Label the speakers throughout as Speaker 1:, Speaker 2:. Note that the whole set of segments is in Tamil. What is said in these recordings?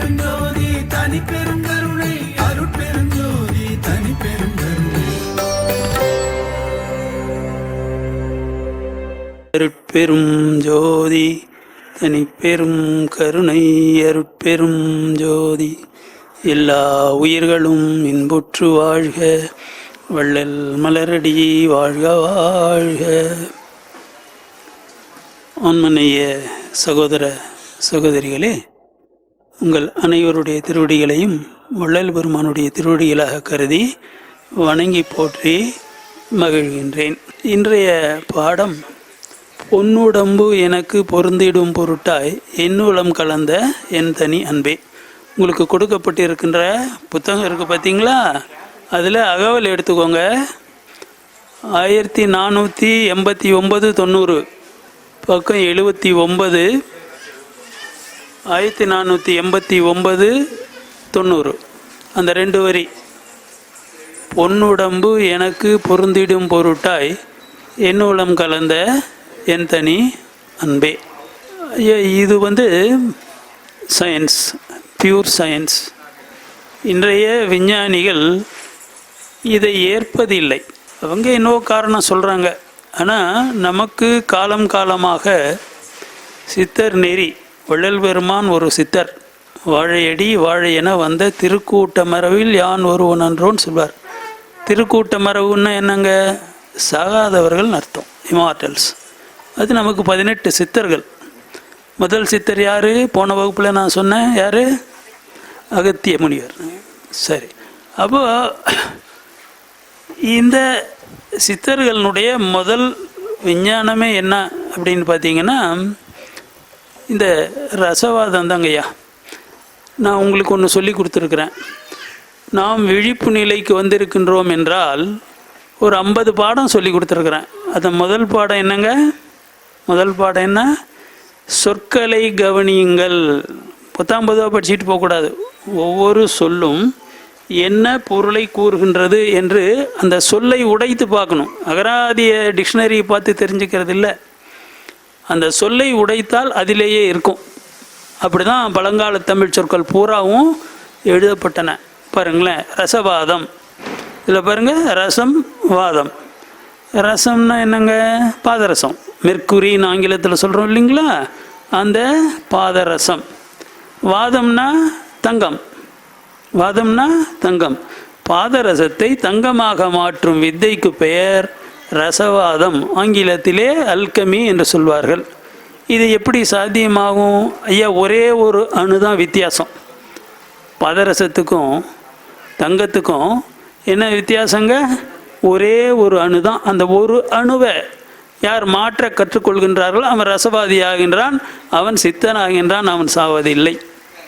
Speaker 1: பெருஞ்சோதி தனி பெருங்கருணை அருட்பெருஞ்சோதி தனி பெருங்கருணை
Speaker 2: அருட்பெரும் ஜோதி தனி பெரும் கருணை அருட்பெரும் ஜோதி. எல்லா உயிர்களும் இன்புற்று வாழ்க, வள்ளல் மலரடி வாழ்க வாழ்க. ஆன்மநேய சகோதர சகோதரிகளே, உங்கள் அனைவருடைய திருவடிகளையும் வள்ளல் பெருமானுடைய திருவடிகளாக கருதி வணங்கி போற்றி மகிழ்கின்றேன். இன்றைய பாடம் பொன்னுடம்பு எனக்கு பொருந்திடும் பொருட்டாய் என்னுளம் கலந்த என் தனி அன்பே. உங்களுக்கு கொடுக்கப்பட்டிருக்கின்ற புத்தகம் இருக்குது பார்த்தீங்களா, அதில் அகவல் எடுத்துக்கோங்க. 1489 90 பக்கம் 79, 1489 90 அந்த 2 வரி. பொன்னுடம்பு எனக்கு பொருந்திடும் பொருட்டாய் என்னுளம் கலந்த என் தனி அன்பே. இது சயின்ஸ், பியூர் சயின்ஸ். இன்றைய விஞ்ஞானிகள் இதை ஏற்பதில்லை. அவங்க இன்னொரு காரணம் சொல்கிறாங்க. ஆனால் நமக்கு காலம் காலமாக சித்தர் நெறி, வள்ளல் பெருமான் ஒரு சித்தர், வாழையடி வாழையென வந்த திருக்கூட்ட மரபில் யான் ஒருவன் அன்றோன்னு சொல்வார். திருக்கூட்ட மரபுன்னா என்னங்க? சாகாதவர்கள் அர்த்தம், இமார்டல்ஸ். அது நமக்கு 18 சித்தர்கள். முதல் சித்தர் யார்? போன வகுப்பில் நான் சொன்னேன். யார்? அகத்திய முனிவர். சரி, அப்போ இந்த சித்தர்களுடைய முதல் விஞ்ஞானமே என்ன அப்படின்னு பார்த்தீங்கன்னா, இந்த ரசவாதம் தாங்கய்யா. நான் உங்களுக்கு ஒன்று சொல்லி கொடுத்துருக்குறேன். நாம் விழிப்பு நிலைக்கு வந்திருக்கின்றோம் என்றால் ஒரு 50 பாடம் சொல்லி கொடுத்துருக்குறேன். அது முதல் பாடம் என்னங்க? முதல் பாடம் என்ன? சொற்களை கவனியுங்கள். 19 படிச்சுட்டு போகக்கூடாது. ஒவ்வொரு சொல்லும் என்ன பொருளை கூறுகின்றது என்று அந்த சொல்லை உடைத்து பார்க்கணும். அகராதிய டிக்ஷனரியை பார்த்து தெரிஞ்சுக்கிறது இல்லை, அந்த சொல்லை உடைத்தால் அதிலேயே இருக்கும். அப்படி தான் பழங்கால தமிழ் சொற்கள் பூராவும் எழுதப்பட்டன. பாருங்களேன், ரசவாதம், இதில் பாருங்கள், ரசம் வாதம். ரசம்னா என்னங்க? பாதரசம், மெர்க்குரின்னு ஆங்கிலத்தில் சொல்கிறோம் இல்லைங்களா, அந்த பாதரசம். வாதம்னா தங்கம், வாதம்னா தங்கம். பாதரசத்தை தங்கமாக மாற்றும் வித்தைக்கு பெயர் ரசவாதம். ஆங்கிலத்திலே அல்கமி என்று சொல்வார்கள். இது எப்படி சாத்தியமாகும் ஐயா? ஒரே ஒரு அணு தான் வித்தியாசம். பாதரசத்துக்கும் தங்கத்துக்கும் என்ன வித்தியாசங்க? ஒரே ஒரு அணு தான். அந்த ஒரு அணுவை யார் மாற்ற கற்றுக்கொள்கின்றார்களோ அவன் ரசவாதி ஆகின்றான், அவன் சித்தன் ஆகின்றான், அவன் சாவது இல்லை.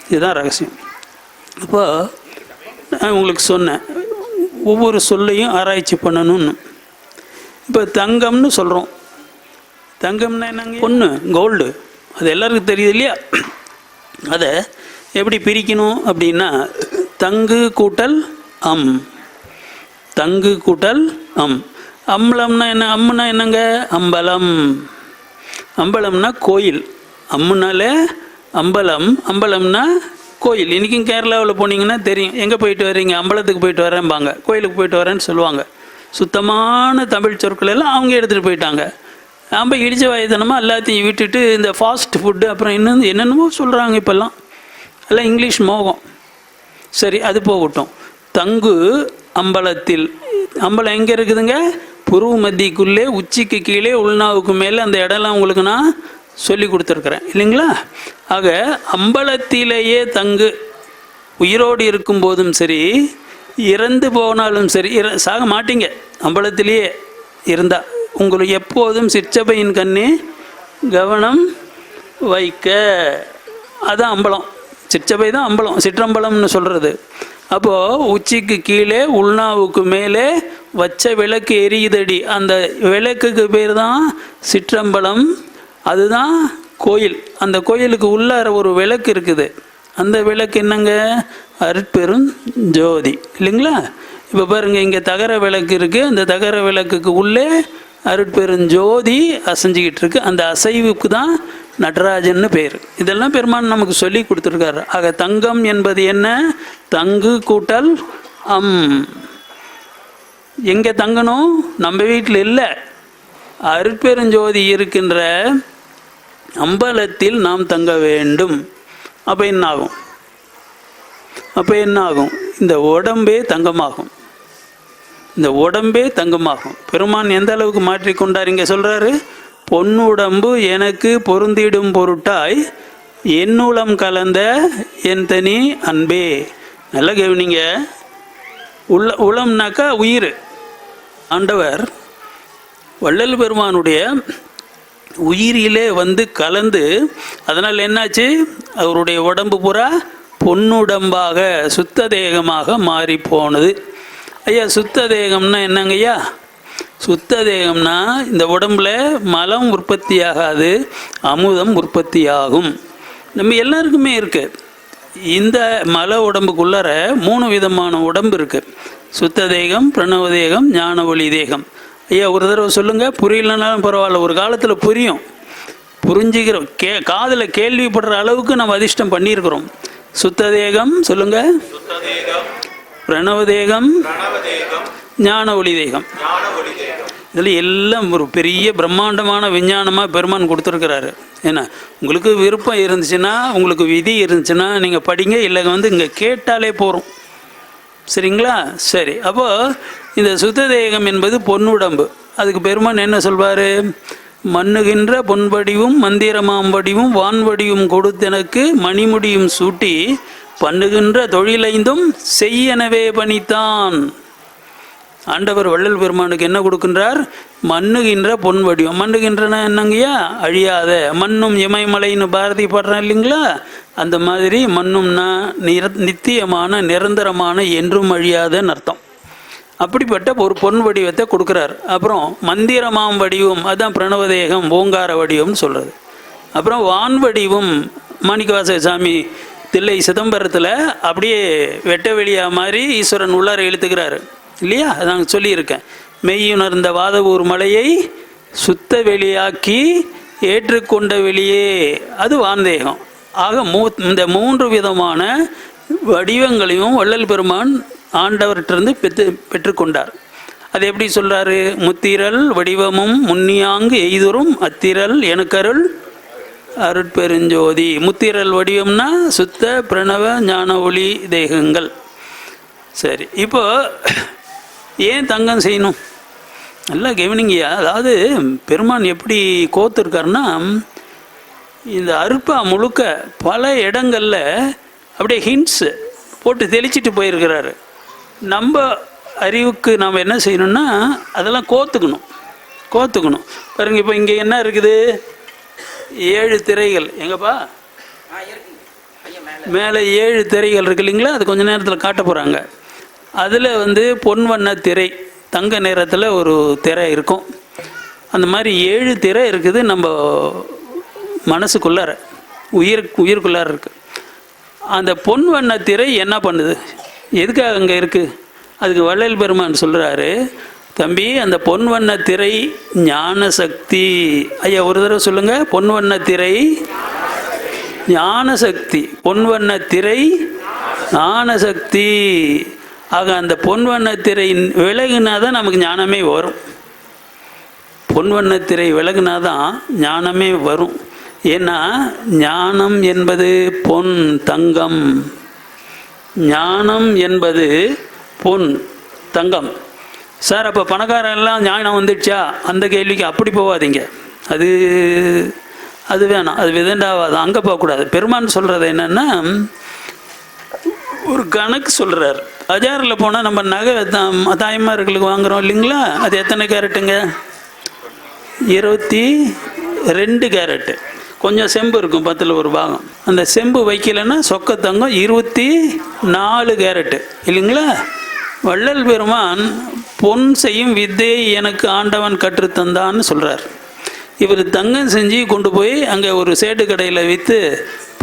Speaker 2: இதுதான் ரகசியம். அப்போ நான் உங்களுக்கு சொன்னேன், ஒவ்வொரு சொல்லையும் ஆராய்ச்சி பண்ணணும்னு. இப்போ தங்கம்னு சொல்கிறோம். தங்கம்னா என்னங்க? பொண்ணு, கோல்டு. அது எல்லாருக்கும் தெரியுது இல்லையா? அதை எப்படி பிரிக்கணும் அப்படின்னா, தங்கு கூட்டல் அம், தங்கு கூட்டல் அம். அம்பலம்னா என்ன? அம்முனா என்னங்க? அம்பலம். அம்பலம்னா கோயில். அம்முனாலே அம்பலம், அம்பலம்னா கோயில். இன்றைக்கும் கேரளாவில் போனீங்கன்னா தெரியும். எங்கே போயிட்டு வரீங்க? அம்பலத்துக்கு போயிட்டு வரேன்பாங்க, கோயிலுக்கு போயிட்டு வரேன்னு சொல்லுவாங்க. சுத்தமான தமிழ் சொற்கள் எல்லாம் அவங்க எடுத்துகிட்டு போயிட்டாங்க. நம்ம இடிச்ச வயதனமாக எல்லாத்தையும் விட்டுட்டு இந்த ஃபாஸ்ட் ஃபுட்டு அப்புறம் என்னென்னமோ சொல்கிறாங்க இப்போல்லாம். எல்லாம் இங்கிலீஷ் மோகம். சரி, அது போகட்டும். தங்கு அம்பலத்தில். அம்பலம் எங்கே இருக்குதுங்க? புருவ மத்திக்குள்ளே, உச்சிக்கு கீழே, உள்நாவுக்கு மேலே. அந்த இடம்லாம் உங்களுக்கு நான் சொல்லி கொடுத்துருக்குறேன் இல்லைங்களா? ஆக அம்பலத்திலேயே தங்கு. உயிரோடு இருக்கும்போதும் சரி, இறந்து போனாலும் சரி, சாக மாட்டீங்க. அம்பலத்திலேயே இருந்தால் உங்களுக்கு எப்போதும் சிற்சபையின் கண்ணே கவனம் வைக்க. அதுதான் அம்பலம். சிற்சபை தான் அம்பலம், சிற்றம்பலம்னு சொல்கிறது. அப்போது உச்சிக்கு கீழே, உள்நாவுக்கு மேலே வச்ச விளக்கு எரியுதடி. அந்த விளக்குக்கு பேர் தான் சிற்றம்பலம். அதுதான் கோயில். அந்த கோயிலுக்கு உள்ளார ஒரு விளக்கு இருக்குது. அந்த விளக்கு என்னங்க? அருட்பெரும் ஜோதி இல்லைங்களா? இப்போ பாருங்கள், இங்கே தகர விளக்கு இருக்குது. அந்த தகர விளக்குக்கு உள்ளே அருட்பெரும் ஜோதி அசைஞ்சிக்கிட்டு இருக்கு. அந்த அசைவுக்கு தான் நடராஜன்னு பேர். இதெல்லாம் பெருமான் நமக்கு சொல்லி கொடுத்துருக்காரு. ஆக தங்கம் என்பது என்ன? தங்கு கூட்டல் எங்கே தங்கணும்? நம்ம வீட்டில் இல்லை, அருட்பெருஞ்சோதி இருக்கின்ற அம்பலத்தில் நாம் தங்க வேண்டும். அப்போ என்ன ஆகும்? இந்த உடம்பே தங்கமாகும். இந்த உடம்பே தங்கமாகும். பெருமான் எந்த அளவுக்கு மாற்றிக்கொண்டார் இங்கே சொல்கிறாரு, பொன்னுடம்பு எனக்கு பொருந்திடும் பொருட்டாய் என்னுளம் கலந்த என் தனி அன்பே. நல்லா கவனிங்க. உளம்னாக்கா உயிர். ஆண்டவர் வள்ளல் பெருமானுடைய உயிரிலே வந்து கலந்து, அதனால் என்னாச்சு? அவருடைய உடம்பு பூரா பொன்னுடம்பாக சுத்த தேகமாக மாறி போனது. ஐயா, சுத்த தேகம்னா என்னங்க ஐயா? சுத்த தேகம்னா இந்த உடம்புல மலம் உற்பத்தி ஆகாது, அமுதம் உற்பத்தி ஆகும். நம்ம எல்லாருக்குமே இருக்குது. இந்த மல உடம்புக்குள்ளார 3 விதமான உடம்பு இருக்குது. சுத்த தேகம், பிரணவ தேகம், ஞான ஒளி தேகம். ஐயா ஒரு தடவை சொல்லுங்கள், புரியலனாலும் பரவாயில்ல, ஒரு காலத்தில் புரியும். புரிஞ்சுக்கிறோம், காதில் கேள்விப்படுற அளவுக்கு நம்ம அதிர்ஷ்டம் பண்ணியிருக்கிறோம். சுத்த தேகம் சொல்லுங்கள், பிரணவ தேகம், ஞான ஒளி தேகம். இதில் எல்லாம் ஒரு பெரிய பிரம்மாண்டமான விஞ்ஞானமாக பெருமான் கொடுத்துருக்கிறாரு. ஏன்னா உங்களுக்கு விருப்பம் இருந்துச்சுன்னா, உங்களுக்கு விதி இருந்துச்சுன்னா நீங்கள் படிங்க, இல்லை வந்து இங்கே கேட்டாலே போகிறோம். சரிங்களா? சரி. அப்போது இந்த சுத்த தேகம் என்பது பொன்னுடம்பு. அதுக்கு பெருமான் என்ன சொல்வார்? மண்ணுகின்ற பொன்படிவும் மந்திரமாம்படிவும் வான்வடிவும் கொடுத்தெனக்கு மணிமுடியும் சூட்டி பண்ணுகின்ற தொழிலைந்தும் செய்யனவே பணித்தான். ஆண்டவர் வள்ளல் பெருமானுக்கு என்ன கொடுக்கின்றார்? மண்ணுகின்ற பொன் வடிவம். மண்ணுகின்றன என்னங்கய்யா? அழியாத. மண்ணும் இமயமலைன்னு பாரதி பாடுறான் இல்லைங்களா? அந்த மாதிரி மண்ணும்னா நித்தியமான, நிரந்தரமான, என்றும் அழியாதன்னு அர்த்தம். அப்படிப்பட்ட ஒரு பொன் வடிவத்தை கொடுக்குறார். அப்புறம் மந்திரமாம் வடிவம், அதுதான் பிரணவதேகம், ஓங்கார வடிவம்னு சொல்கிறது. அப்புறம் வான் வடிவம், மாணிக்கவாசக சாமி தில்லை சிதம்பரத்தில் அப்படியே வெட்ட வெளியா மாதிரி ஈஸ்வரன் உள்ளார இழுத்துக்கிறாரு இல்லையா? அதான் சொல்லியிருக்கேன். மெய்யுணர்ந்த வாதவூர் மலையை சுத்த வெளியாக்கி ஏற்றுக்கொண்ட வெளியே, அது வான்தேகம். ஆக இந்த 3 விதமான வடிவங்களையும் வள்ளல் பெருமான் ஆண்டவர்கிட்டருந்து பெற்றுக்கொண்டார். அது எப்படி சொல்கிறாரு? முத்திரல் வடிவமும் முன்னியாங்கு எய்துறும் அத்திரல் எனக்கருள் அருட்பெருஞ்சோதி. முத்திரல் வடிவம்னா சுத்த பிரணவ ஞான ஒளி தேகங்கள். சரி, இப்போ ஏன் தங்கம் செய்யணும்? நல்லா கவனிங்கய்யா. அதாவது பெருமான் எப்படி கோத்துருக்காருன்னா, இந்த அருப்பா முழுக்க பல இடங்களில் அப்படியே ஹிண்ட்ஸு போட்டு தெளிச்சிட்டு போயிருக்கிறாரு. நம்ம அறிவுக்கு நாம் என்ன செய்யணும்னா அதெல்லாம் கோத்துக்கணும். பாருங்க, இப்போ இங்கே என்ன இருக்குது? 7 திரைகள். எங்கப்பா? மேலே 7 திரைகள் இருக்கு இல்லைங்களா? அது கொஞ்சம் நேரத்தில் காட்ட போகிறாங்க. அதில் வந்து பொன் வண்ண திரை, தங்க நிறத்தில் ஒரு திரை இருக்கும். அந்த மாதிரி 7 திரை இருக்குது நம்ம மனசுக்குள்ளார, உயிருக்குள்ளார இருக்குது. அந்த பொன் வண்ண திரை என்ன பண்ணுது? எதுக்காக அங்கே இருக்குது? அதுக்கு வள்ளல் பெருமான் சொல்கிறாரு, தம்பி, அந்த பொன் வண்ண திரை ஞான சக்தி. ஐயா ஒரு தடவை சொல்லுங்கள், பொன் வண்ண திரை ஞான சக்தி. பொன் வண்ண திரை ஞான சக்தி. ஆக அந்த பொன் வண்ணத்திரை விலகுனா தான் நமக்கு ஞானமே வரும். பொன் வண்ணத்திரை விலகுனா தான் ஞானமே வரும். ஏன்னா ஞானம் என்பது பொன், தங்கம். ஞானம் என்பது பொன், தங்கம். சார், அப்போ பணக்காரன் எல்லாம் ஞானம் வந்துடுச்சா? அந்த கேள்விக்கு அப்படி போகாதீங்க. அது வேணாம், அது விதண்டாவாது, அங்கே போகக்கூடாது. பெருமான் சொல்கிறது என்னென்னா, ஒரு கணக்கு சொல்கிறார். பஜாரில் போனால் நம்ம நகை தாய்மார்களுக்கு வாங்குகிறோம் இல்லைங்களா? அது எத்தனை கேரட்டுங்க? 22 கேரட்டு. கொஞ்சம் செம்பு இருக்கும், 10ல் 1 பாகம். அந்த செம்பு வைக்கலைன்னா சொக்க தங்கம் 24 கேரட்டு இல்லைங்களா? வள்ளல் பெருமான் பொன் செய்யும் வித்தையை எனக்கு ஆண்டவன் கற்றுத்தந்தான்னு சொல்கிறார். இவர் தங்கம் செஞ்சு கொண்டு போய் அங்கே ஒரு சேட்டு கடையில் விற்று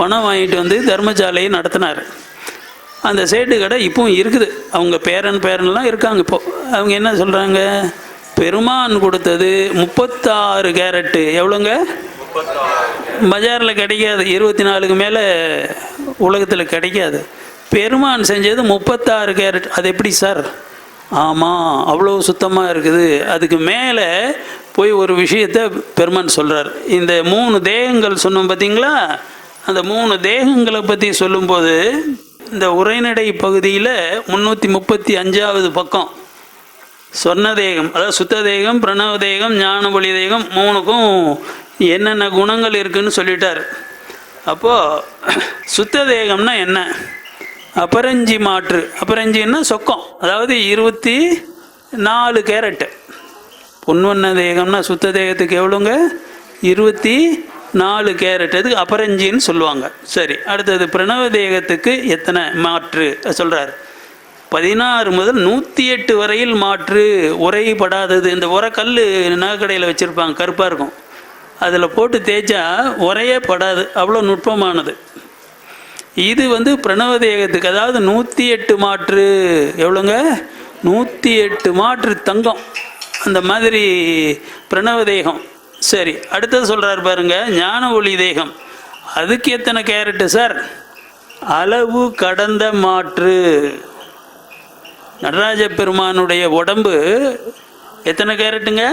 Speaker 2: பணம் வாங்கிட்டு வந்து தர்மசாலையை நடத்தினார். அந்த சேட்டு கடை இப்போவும் இருக்குது. அவங்க பேரன்லாம் இருக்காங்க. இப்போது அவங்க என்ன சொல்கிறாங்க? பெருமான் கொடுத்தது 36 கேரட்டு. எவ்வளோங்க? பஜாரில் கிடைக்காது, 24க்கு மேலே உலகத்தில் கிடைக்காது. பெருமான் செஞ்சது 36 கேரட். அது எப்படி சார்? ஆமாம், அவ்வளோ சுத்தமாக இருக்குது. அதுக்கு மேலே போய் ஒரு விஷயத்தை பெருமான் சொல்கிறார். இந்த 3 தேகங்கள் சொன்னோம் பார்த்தீங்களா, அந்த 3 தேகங்களை பற்றி சொல்லும்போது இந்த உரைநடை பகுதியில் 335வது பக்கம் சொன்ன தேகம், அதாவது சுத்த தேகம், பிரணவ தேகம், ஞான ஒளி தேகம் 3க்கும் என்னென்ன குணங்கள் இருக்குதுன்னு சொல்லிட்டார். அப்போது சுத்த தேகம்னா என்ன? அபரஞ்சி மாற்று. அபரஞ்சின்னா சொக்கம், அதாவது 24 கேரட்டு. பொன்வண்ண தேகம்னா சுத்த தேகத்துக்கு எவ்வளோங்க? 24 கேரட். அது அபரஞ்சின்னு சொல்லுவாங்க. சரி, அடுத்தது பிரணவ தேகத்துக்கு எத்தனை மாற்று சொல்கிறார்? 16 முதல் 108 வரையில் மாற்று. உரைப்படாதது. இந்த உரக்கல் நகைக்கடையில் வச்சுருப்பாங்க, கருப்பாக இருக்கும், அதில் போட்டு தேய்ச்சா உரையே படாது, அவ்வளோ நுட்பமானது. இது பிரணவ தேகத்துக்கு, அதாவது 108 மாற்று. எவ்வளோங்க? 108 மாற்று தங்கம். அந்த மாதிரி பிரணவ தேகம். சரி, அடுத்தது சொல்கிறார் பாருங்க, ஞான ஒளி தேகம். அதுக்கு எத்தனை கேரட்டு சார்? அளவு கடந்த மாற்று. நடராஜ பெருமானுடைய உடம்பு எத்தனை கேரட்டுங்க?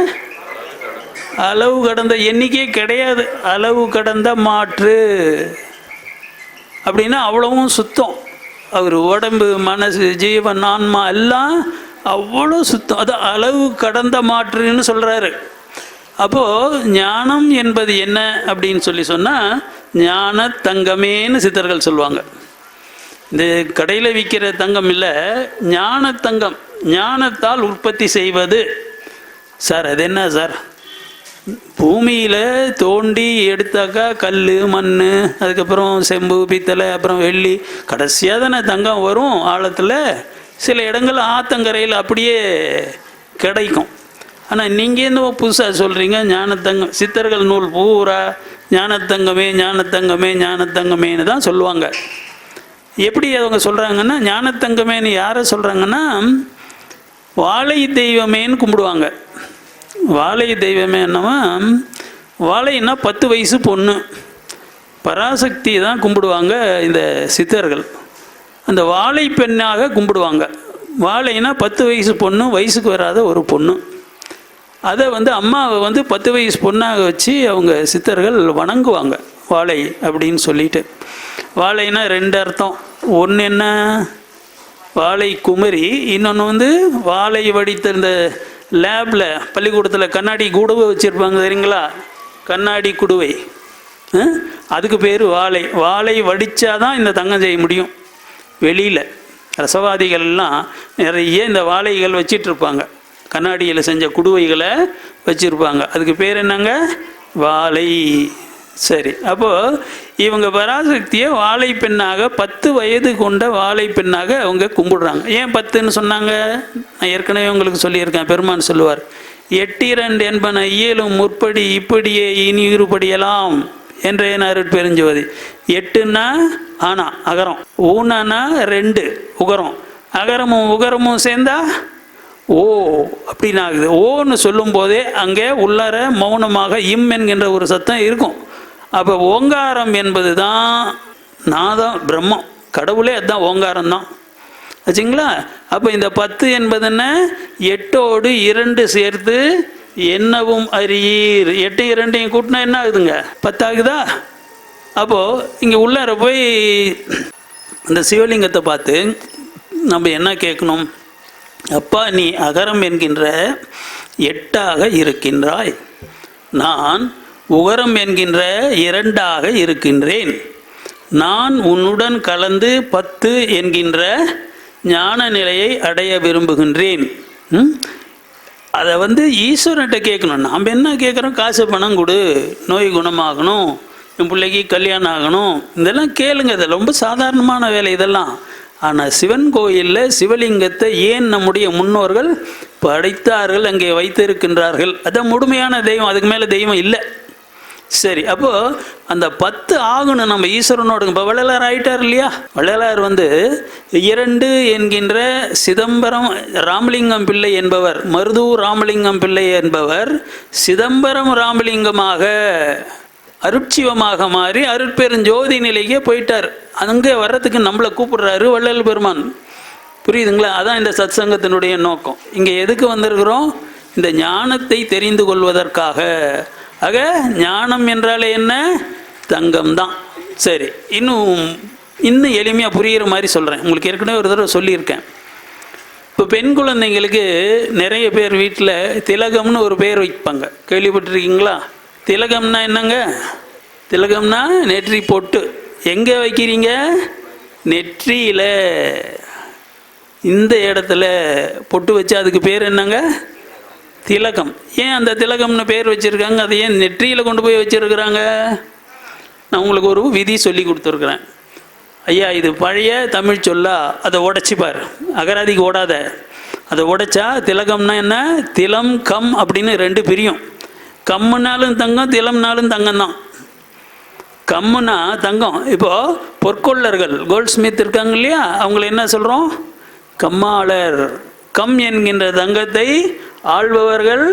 Speaker 2: அளவு கடந்த எண்ணிக்கையே கிடையாது. அளவு கடந்த மாற்று அப்படின்னா அவ்வளவும் சுத்தம். அவர் உடம்பு, மனசு, ஜீவன், ஆன்மா எல்லாம் அவ்வளோ சுத்தம். அது அளவு கடந்த மாற்றுன்னு சொல்கிறாரு. அப்போது ஞானம் என்பது என்ன அப்படின்னு சொன்னால், ஞான தங்கமேன்னு சித்தர்கள் சொல்லுவாங்க. இந்த கடையில் விற்கிற தங்கம் இல்லை, ஞான தங்கம். ஞானத்தால் உற்பத்தி செய்வது. சார் அது என்ன சார்? பூமியில் தோண்டி எடுத்தாக்கா கல், மண், அதுக்கப்புறம் செம்பு, பித்தளை, அப்புறம் வெள்ளி, கடைசியாக தானே தங்கம் வரும் ஆழத்தில். சில இடங்கள் ஆத்தங்கரையில் அப்படியே கிடைக்கும். ஆனால் நீங்கள் என்ன புதுசாக சொல்கிறீங்க ஞானத்தங்கம்? சித்தர்கள் நூல் பூரா ஞானத்தங்கமே ஞானத்தங்கமே ஞானத்தங்கமேன்னு தான் சொல்லுவாங்க. எப்படி அவங்க சொல்கிறாங்கன்னா, ஞானத்தங்கமேன்னு யாரை சொல்கிறாங்கன்னா, வாழை தெய்வமேன்னு கும்பிடுவாங்க. வாழை தெய்வமே என்னவா? வாழைன்னா 10 வயசு பொண்ணு, பராசக்தி தான் கும்பிடுவாங்க இந்த சித்தர்கள். அந்த வாழை பெண்ணாக கும்பிடுவாங்க. வாழைனா 10 வயசு பொண்ணு, வயசுக்கு வராத ஒரு பொண்ணு. அதை அம்மாவை 10 வயசு பொண்ணாக வச்சு அவங்க சித்தர்கள் வணங்குவாங்க, வாழை அப்படின்னு சொல்லிட்டு. வாழைனா 2 அர்த்தம். ஒன்று என்ன? வாழை குமரி. இன்னொன்று வாழை வடித்த இந்த லேபில், பள்ளிக்கூடத்தில் கண்ணாடி குடுவை வச்சுருப்பாங்க தெரியுங்களா? கண்ணாடி குடுவை, அதுக்கு பேர் வாழை. வாழை வடித்தாதான் இந்த தங்கம் செய்ய முடியும். வெளியில் ரசவாதிகள்லாம் நிறைய இந்த வாழைகள் வச்சிட்ருப்பாங்க, கண்ணாடியில் செஞ்ச குடுவைகளை வச்சுருப்பாங்க. அதுக்கு பேர் என்னங்க? வாழை. சரி, அப்போது இவங்க பராசக்தியை வாழை பெண்ணாக, 10 வயது கொண்ட வாழை பெண்ணாக அவங்க கும்பிடுறாங்க. ஏன் 10ன்னு சொன்னாங்க? நான் ஏற்கனவே உங்களுக்கு சொல்லியிருக்கேன். பெருமான் சொல்லுவார், 8 என்பன இயலும் முற்படி இப்படியே இனி இருபடியெல்லாம் என்றே அருட்பெருஞ்சுவதி. 8ன்னா ஆனா அகரம், ஊனா 2 உகரம், அகரமும் உகரமும் சேர்ந்தா ஓ அப்படின்னு ஆகுது. ஓன்னு சொல்லும் போதே அங்கே உள்ளார மௌனமாக இம் என்கின்ற ஒரு சத்தம் இருக்கும். அப்போ ஓங்காரம் என்பது தான் நாதம், பிரம்மம், கடவுளே அதுதான் ஓங்காரம் தான் ஆச்சுங்களா. அப்போ இந்த 10 என்பதுன்னு 8ஓடு 2 சேர்த்து என்னவும் அறியீர். 8 2 கூட்டினா என்ன ஆகுதுங்க? 10 ஆகுதா? அப்போது இங்கே உள்ளார போய் இந்த சிவலிங்கத்தை பார்த்து நம்ம என்ன கேட்கணும்? அப்பா, நீ அகரம் என்கின்ற 8ஆக இருக்கின்றாய், நான் உகரம் என்கின்ற 2ஆக இருக்கின்றேன். நான் உன்னுடன் கலந்து 10 என்கின்ற ஞான நிலையை அடைய விரும்புகின்றேன். அதை ஈஸ்வரன்கிட்ட கேட்கணும். நாம் என்ன கேட்குறோம்? காசு பணம் கொடு, நோய் குணமாகணும், என் பிள்ளைக்கு கல்யாணம் ஆகணும், இதெல்லாம் கேளுங்க. இது ரொம்ப சாதாரணமான வேலை இதெல்லாம். ஆனால் சிவன் கோயிலில் சிவலிங்கத்தை ஏன் நம்முடைய முன்னோர்கள் படைத்தார்கள், அங்கே வைத்திருக்கின்றார்கள்? அதான் முழுமையான தெய்வம், அதுக்கு மேலே தெய்வம் இல்லை. சரி, அப்போது அந்த 10 ஆகணும் நம்ம ஈஸ்வரனோடு. இப்போ வள்ளலார் ஆகிட்டார் இல்லையா? வள்ளலார் 2 என்கின்ற சிதம்பரம் ராமலிங்கம் பிள்ளை என்பவர், மருதூர் ராமலிங்கம் பிள்ளை என்பவர் சிதம்பரம் ராமலிங்கமாக அருட்சிவமாக மாறி அருட்பெருஞ்சோதி நிலைக்கே போயிட்டார். அங்கே வர்றதுக்கு நம்மளை கூப்பிடுறாரு வள்ளல் பெருமான். புரியுதுங்களா? அதான் இந்த சத் சங்கத்தினுடைய நோக்கம். இங்கே எதுக்கு வந்திருக்கிறோம்? இந்த ஞானத்தை தெரிந்து கொள்வதற்காக. ஆக ஞானம் என்றாலே என்ன? தங்கம்தான். சரி, இன்னும் எளிமையாக புரிகிற மாதிரி சொல்கிறேன். உங்களுக்கு ஏற்கனவே ஒரு தடவை சொல்லியிருக்கேன். இப்போ பெண் குழந்தைங்களுக்கு நிறைய பேர் வீட்டில் திலகம்னு ஒரு பேர் வைப்பாங்க. கேள்விப்பட்டிருக்கீங்களா? திலகம்னா என்னங்க? திலகம்னா நெற்றி பொட்டு. எங்கே வைக்கிறீங்க? நெற்றியில். இந்த இடத்துல பொட்டு வச்சு அதுக்கு பேர் என்னங்க? திலகம். ஏன் அந்த திலகம்னு பேர் வச்சுருக்காங்க? அதை ஏன் நெற்றியில் கொண்டு போய் வச்சுருக்குறாங்க? நான் உங்களுக்கு ஒரு விதி சொல்லி கொடுத்துருக்குறேன். ஐயா, இது பழைய தமிழ் சொல்லா, அதை உடைச்சிப்பார். அகராதிக்கு ஓடாத. அதை உடைச்சா திலகம்னா என்ன? திலம் கம் அப்படின்னு ரெண்டு பிரியும். கம்முனாலும் தங்கம், திலம்னாலும் தங்கம் தான். கம்முனா தங்கம். இப்போது பொற்கொள்ளர்கள் கோல்ட் ஸ்மித் இருக்காங்க இல்லையா, அவங்கள என்ன சொல்கிறோம்? கம்மாளர். கம் என்கின்ற தங்கத்தை ஆள்பவர்கள்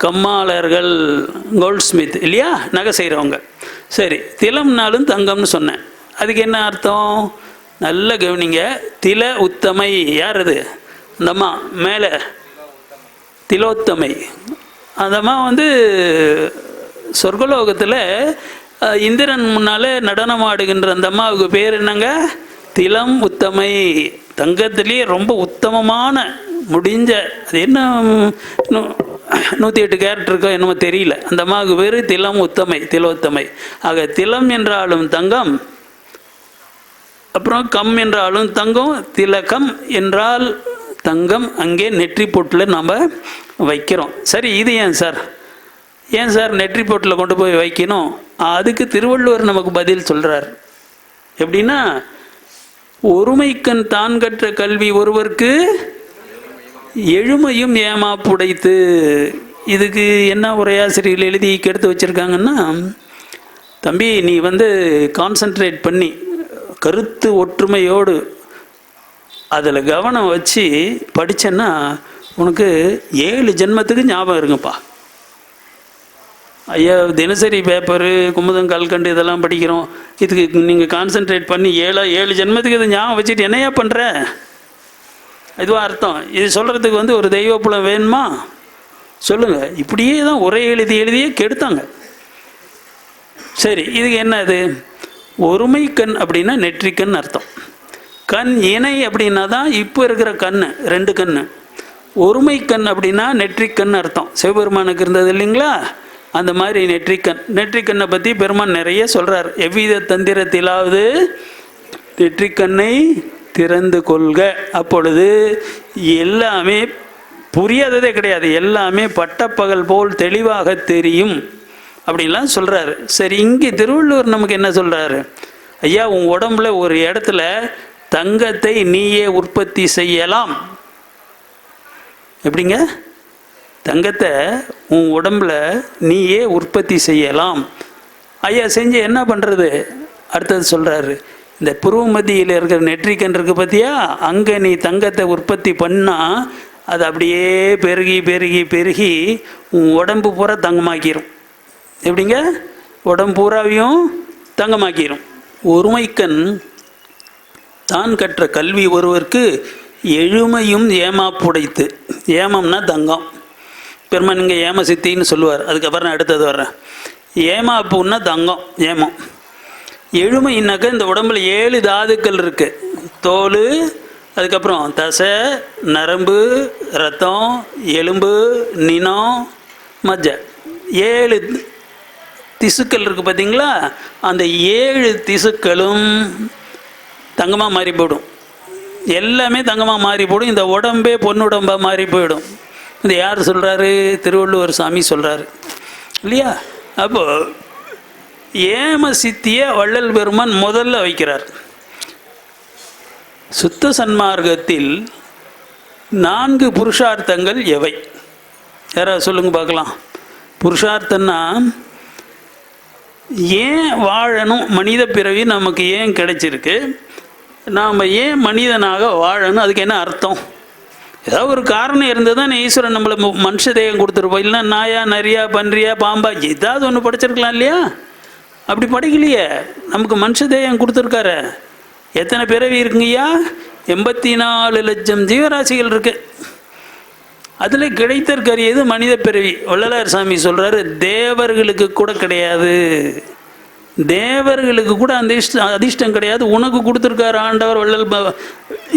Speaker 2: கம்மாளர்கள், கோல்ட் ஸ்மித் இல்லையா, நகை செய்கிறவங்க. சரி, திலம்னாலும் தங்கம்னு சொன்னேன். அதுக்கு என்ன அர்த்தம்? நல்ல கவனிங்க. தில உத்தமை. யார் அது? அந்தம்மா மேலே திலோத்தமை. அந்தம்மா சொர்க்கலோகத்தில் இந்திரன் முன்னால் நடனம் ஆடுகின்ற அந்த அம்மாவுக்கு பேர் என்னங்க? திலம் உத்தமை. தங்கத்திலேயே ரொம்ப உத்தமமான முடிஞ்ச, அது என்ன 108 கேரட் இருக்கோ என்னமோ தெரியல, அந்த அம்மாவுக்கு பேர் திலம் உத்தமை, திலோத்தமை. ஆக திலம் என்றாலும் தங்கம், அப்புறம் கம் என்றாலும் தங்கம், திலகம் என்றால் தங்கம். அங்கே நெற்றி பொட்டில் நம்ம வைக்கிறோம். சரி, இது ஏன் சார் நெற்றி பொட்டில் கொண்டு போய் வைக்கணும்? அதுக்கு திருவள்ளுவர் நமக்கு பதில் சொல்கிறார். எப்படின்னா, ஒருமைக்கண் தான் கற்ற கல்வி ஒருவருக்கு எழுமையும் ஏமாப்புடைத்து. இதுக்கு என்ன உரையாசிரியர்கள் எழுதி கெடுத்து வச்சுருக்காங்கன்னா, தம்பி நீ கான்சன்ட்ரேட் பண்ணி கருத்து ஒற்றுமையோடு அதில் கவனம் வச்சு படித்தேன்னா உனக்கு 7 ஜென்மத்துக்கு ஞாபகம் இருக்குப்பா. ஐயா, தினசரி பேப்பரு, குமுதம், கல்கண்டு இதெல்லாம் படிக்கிறோம். இதுக்கு நீங்கள் கான்சன்ட்ரேட் பண்ணி 7 ஜென்மத்துக்கு இதை ஞாபகம் வச்சுட்டு என்னையா பண்ணுற? இதுவாக அர்த்தம். இது சொல்கிறதுக்கு ஒரு தெய்வப்புலம் வேணுமா? சொல்லுங்கள். இப்படியே தான் உரை எழுதியே கெடுத்தாங்க. சரி, இதுக்கு என்ன? அது ஒருமை கண் அப்படின்னா நெற்றிக்கண் அர்த்தம். கண் இணை அப்படின்னா தான் இப்போ இருக்கிற கண், 2 கண். ஒருமை கண் அப்படின்னா நெற்றிக்கண் அர்த்தம். சிவபெருமானுக்கு இருந்தது இல்லைங்களா, அந்த மாதிரி நெற்றிக்கண்ணை பற்றி பெருமான் நிறைய சொல்கிறார். எவ்வித தந்திரத்திலாவது நெற்றிக்கண்ணை திறந்து கொள்க, அப்பொழுது எல்லாமே புரியாததே கிடையாது, எல்லாமே பட்டப்பகல் போல் தெளிவாக தெரியும் அப்படின்லாம் சொல்கிறாரு. சரி, இங்கே திருவள்ளுவர் நமக்கு என்ன சொல்கிறாரு? ஐயா, உன் உடம்புல ஒரு இடத்துல தங்கத்தை நீயே உற்பத்தி செய்யலாம். எப்படிங்க? தங்கத்தை உன் உடம்புல நீயே உற்பத்தி செய்யலாம். ஐயா, செஞ்சு என்ன பண்ணுறது? அடுத்தது சொல்கிறாரு, இந்த புருவ மத்தியில் இருக்கிற நெற்றிக்கண் இருக்கு பார்த்தியா, அங்கே நீ தங்கத்தை உற்பத்தி பண்ணால் அது அப்படியே பெருகி பெருகி பெருகி உன் உடம்பு பூரா தங்கமாக்கிடும். எப்படிங்க? உடம்பு பூராவையும் தங்கமாக்கிடும். ஒருமைக்கண் தான் கற்ற கல்வி ஒருவருக்கு எழுமையும் ஏமாப்புடைத்து. ஏமம்னா தங்கம். பெருமான் இங்கே ஏம சித்தின்னு சொல்லுவார். அதுக்கப்புறம் நான் அடுத்தது வர்றேன். ஏமாப்புன்னா தங்கம், ஏமம். எழுமைன்னாக்க இந்த உடம்புல 7 தாதுக்கள் இருக்குது. தோல், அதுக்கப்புறம் தசை, நரம்பு, ரத்தம், எலும்பு, நினம், மஜ்ஜை. 7 திசுக்கள் இருக்குது பார்த்தீங்களா? அந்த 7 திசுக்களும் தங்கமாக மாறி போயிடும். எல்லாமே தங்கமாக மாறி போடும். இந்த உடம்பே பொன்னுடம்பாக மாறி போயிடும். இது யார் சொல்கிறாரு? திருவள்ளுவர் சாமி சொல்கிறாரு இல்லையா? அப்போது ஏம சித்தியை வள்ளல் பெருமான் முதல்ல வைக்கிறார். சுத்த சன்மார்க்கத்தில் 4 புருஷார்த்தங்கள் எவை? யாராவது சொல்லுங்க பார்க்கலாம். புருஷார்த்தம்னா ஏன் வாழணும், மனித பிறவி நமக்கு ஏன் கிடைச்சிருக்கு, நாம் ஏன் மனிதனாக வாழணும், அதுக்கு என்ன அர்த்தம்? ஏதாவது ஒரு காரணம் இருந்தது தான் ஈஸ்வரன் நம்மளை மனுஷ தேகம் கொடுத்துருப்போம். இல்லைன்னா நாயா, நரியா, பன்றியா, பாம்பா ஏதாவது ஒன்று படைச்சிருக்கலாம் இல்லையா? அப்படி படைக்கலையே, நமக்கு மனுஷ தேயம் கொடுத்துருக்காரு. எத்தனை பிறவி இருக்குங்கய்யா? 84 லட்சம் ஜீவராசிகள் இருக்கு. அதில் கிடைத்தற்கரியது மனித பிறவி. வள்ளலார் சாமி சொல்கிறாரு, தேவர்களுக்கு கூட கிடையாது, தேவர்களுக்கு கூட அந்த அதிர்ஷ்டம் கிடையாது, உனக்கு கொடுத்துருக்காரு ஆண்டவர் வள்ளல்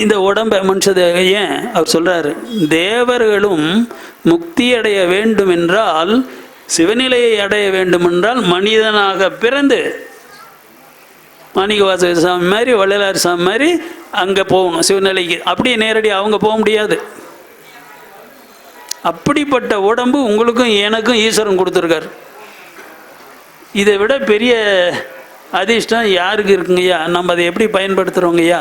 Speaker 2: இந்த உடம்பை மனுஷதை. ஏன் அவர் சொல்கிறாரு, தேவர்களும் முக்தி அடைய வேண்டும் என்றால், சிவநிலையை அடைய வேண்டும் என்றால் மனிதனாக பிறந்து மாணிக்கவாசகர் சாமி மாதிரி வள்ளலார் சாமி மாதிரி அங்கே போகணும் சிவநிலைக்கு. அப்படியே நேரடி அவங்க போக முடியாது. அப்படிப்பட்ட உடம்பு உங்களுக்கும் எனக்கும் ஈஸ்வரன் கொடுத்துருக்கார். இதை விட பெரிய அதிர்ஷ்டம் யாருக்கு இருக்குங்கய்யா? நம்ம அதை எப்படி பயன்படுத்துகிறோங்கய்யா?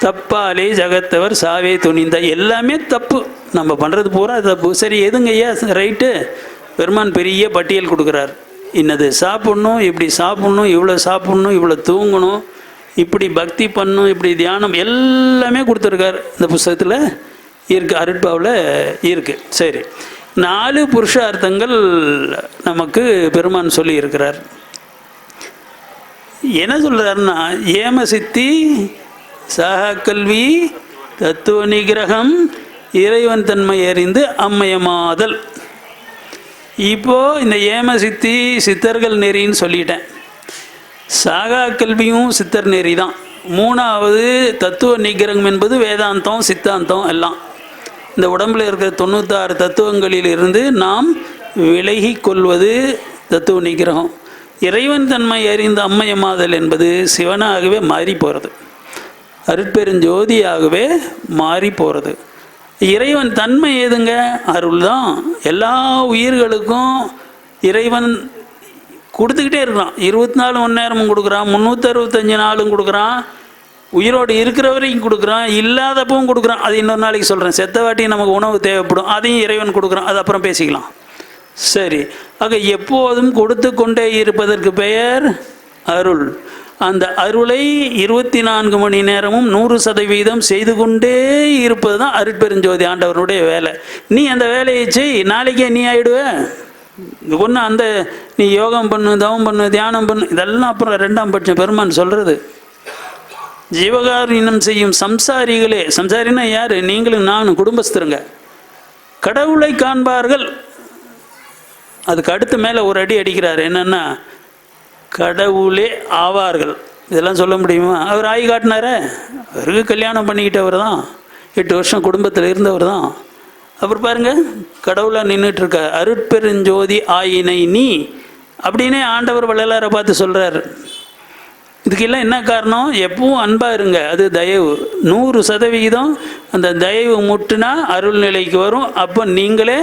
Speaker 2: தப்பாலே ஜகத்தவர் சாவே துணிந்த, எல்லாமே தப்பு, நம்ம பண்ணுறது பூரா தப்பு. சரி, எதுங்கய்யா ரைட்டு? பெருமான் பெரிய பட்டியல் கொடுக்குறார். இன்னது சாப்பிட்ணும், இப்படி சாப்பிட்ணும், இவ்வளோ சாப்பிட்ணும், இவ்வளோ தூங்கணும், இப்படி பக்தி பண்ணணும், இப்படி தியானம், எல்லாமே கொடுத்துருக்கார். இந்த புஸ்தகத்தில் இருக்குது, அருட்பாவில் இருக்குது. சரி, 4 புருஷார்த்தங்கள் நமக்கு பெருமான் சொல்லி இருக்கிறார். என்ன சொல்கிறாருன்னா, ஏமசித்தி, சாகா கல்வி, தத்துவ நிகிரகம், இறைவன் தன்மை அறிந்து அம்மயமாதல். இப்போது இந்த ஏமசித்தி சித்தர்கள் நெறின்னு சொல்லிட்டேன். சாகா கல்வியும் சித்தர் நெறி தான். 3வது தத்துவ நிகிரகம் என்பது வேதாந்தம், சித்தாந்தம் எல்லாம். இந்த உடம்பில் இருக்கிற 96 தத்துவங்களில் இருந்து நாம் விலகி கொள்வது தத்துவ நிகிரகம். இறைவன் தன்மை அறிந்த அம்மயமாதல் என்பது சிவனாகவே மாறி போகிறது, அருட்பெருஞ்சோதியாகவே மாறி போகிறது. இறைவன் தன்மை ஏதுங்க? அருள் தான். எல்லா உயிர்களுக்கும் இறைவன் கொடுத்துக்கிட்டே இருக்கிறான். 24 மணி நேரமும் கொடுக்குறான், 365 நாளும் கொடுக்குறான், உயிரோடு இருக்கிற வரைக்கும் கொடுக்குறான், இல்லாதப்பவும் கொடுக்குறான். அது இன்னொரு நாளைக்கு சொல்கிறேன். செத்த வாட்டியும் நமக்கு உணவு தேவைப்படும், அதையும் இறைவன் கொடுக்குறான். அது அப்புறம் பேசிக்கலாம். சரி, ஆக எப்போதும் கொடுத்து கொண்டே இருப்பதற்கு பெயர் அருள். அந்த அருளை 24 மணி நேரமும் 100% செய்து கொண்டே இருப்பது தான் அருட்பெருஞ்சோதி ஆண்டவனுடைய வேலை. நீ அந்த வேலையை செய், நாளைக்கே நீ ஆயிடுவ. ஒன்று அந்த நீ யோகம் பண்ணு, தவம் பண்ணு, தியானம் பண்ணு, இதெல்லாம் அப்புறம் 2ஆம் பட்சம். பெருமான் சொல்கிறது, ஜீவகாரீனம் செய்யும் சம்சாரிகளே, சம்சாரின்னா யார்? நீங்களும் நானும் குடும்பஸ்தருங்க. கடவுளை காண்பார்கள். அதுக்கு அடுத்து மேலே ஒரு அடி அடிக்கிறார். என்னென்னா, கடவுளே ஆவார்கள். இதெல்லாம் சொல்ல முடியுமா? அவர் ஆகி காட்டினார. அவருக்கு கல்யாணம் பண்ணிக்கிட்டவர் தான், 8 வருஷம் குடும்பத்தில் இருந்தவர் தான். அப்புறம் பாருங்க, கடவுளாக நின்றுட்டுருக்க. அருட்பெருஞ்சோதி ஆயினை நீ அப்படின்னே ஆண்டவர் வள்ளலாரை பார்த்து சொல்கிறார். இதுக்கெல்லாம் என்ன காரணம்? எப்பவும் அன்பாக இருங்க, அது தயவு. 100% அந்த தயவு முட்டுனா அருள் நிலைக்கு வரும். அப்போ நீங்களே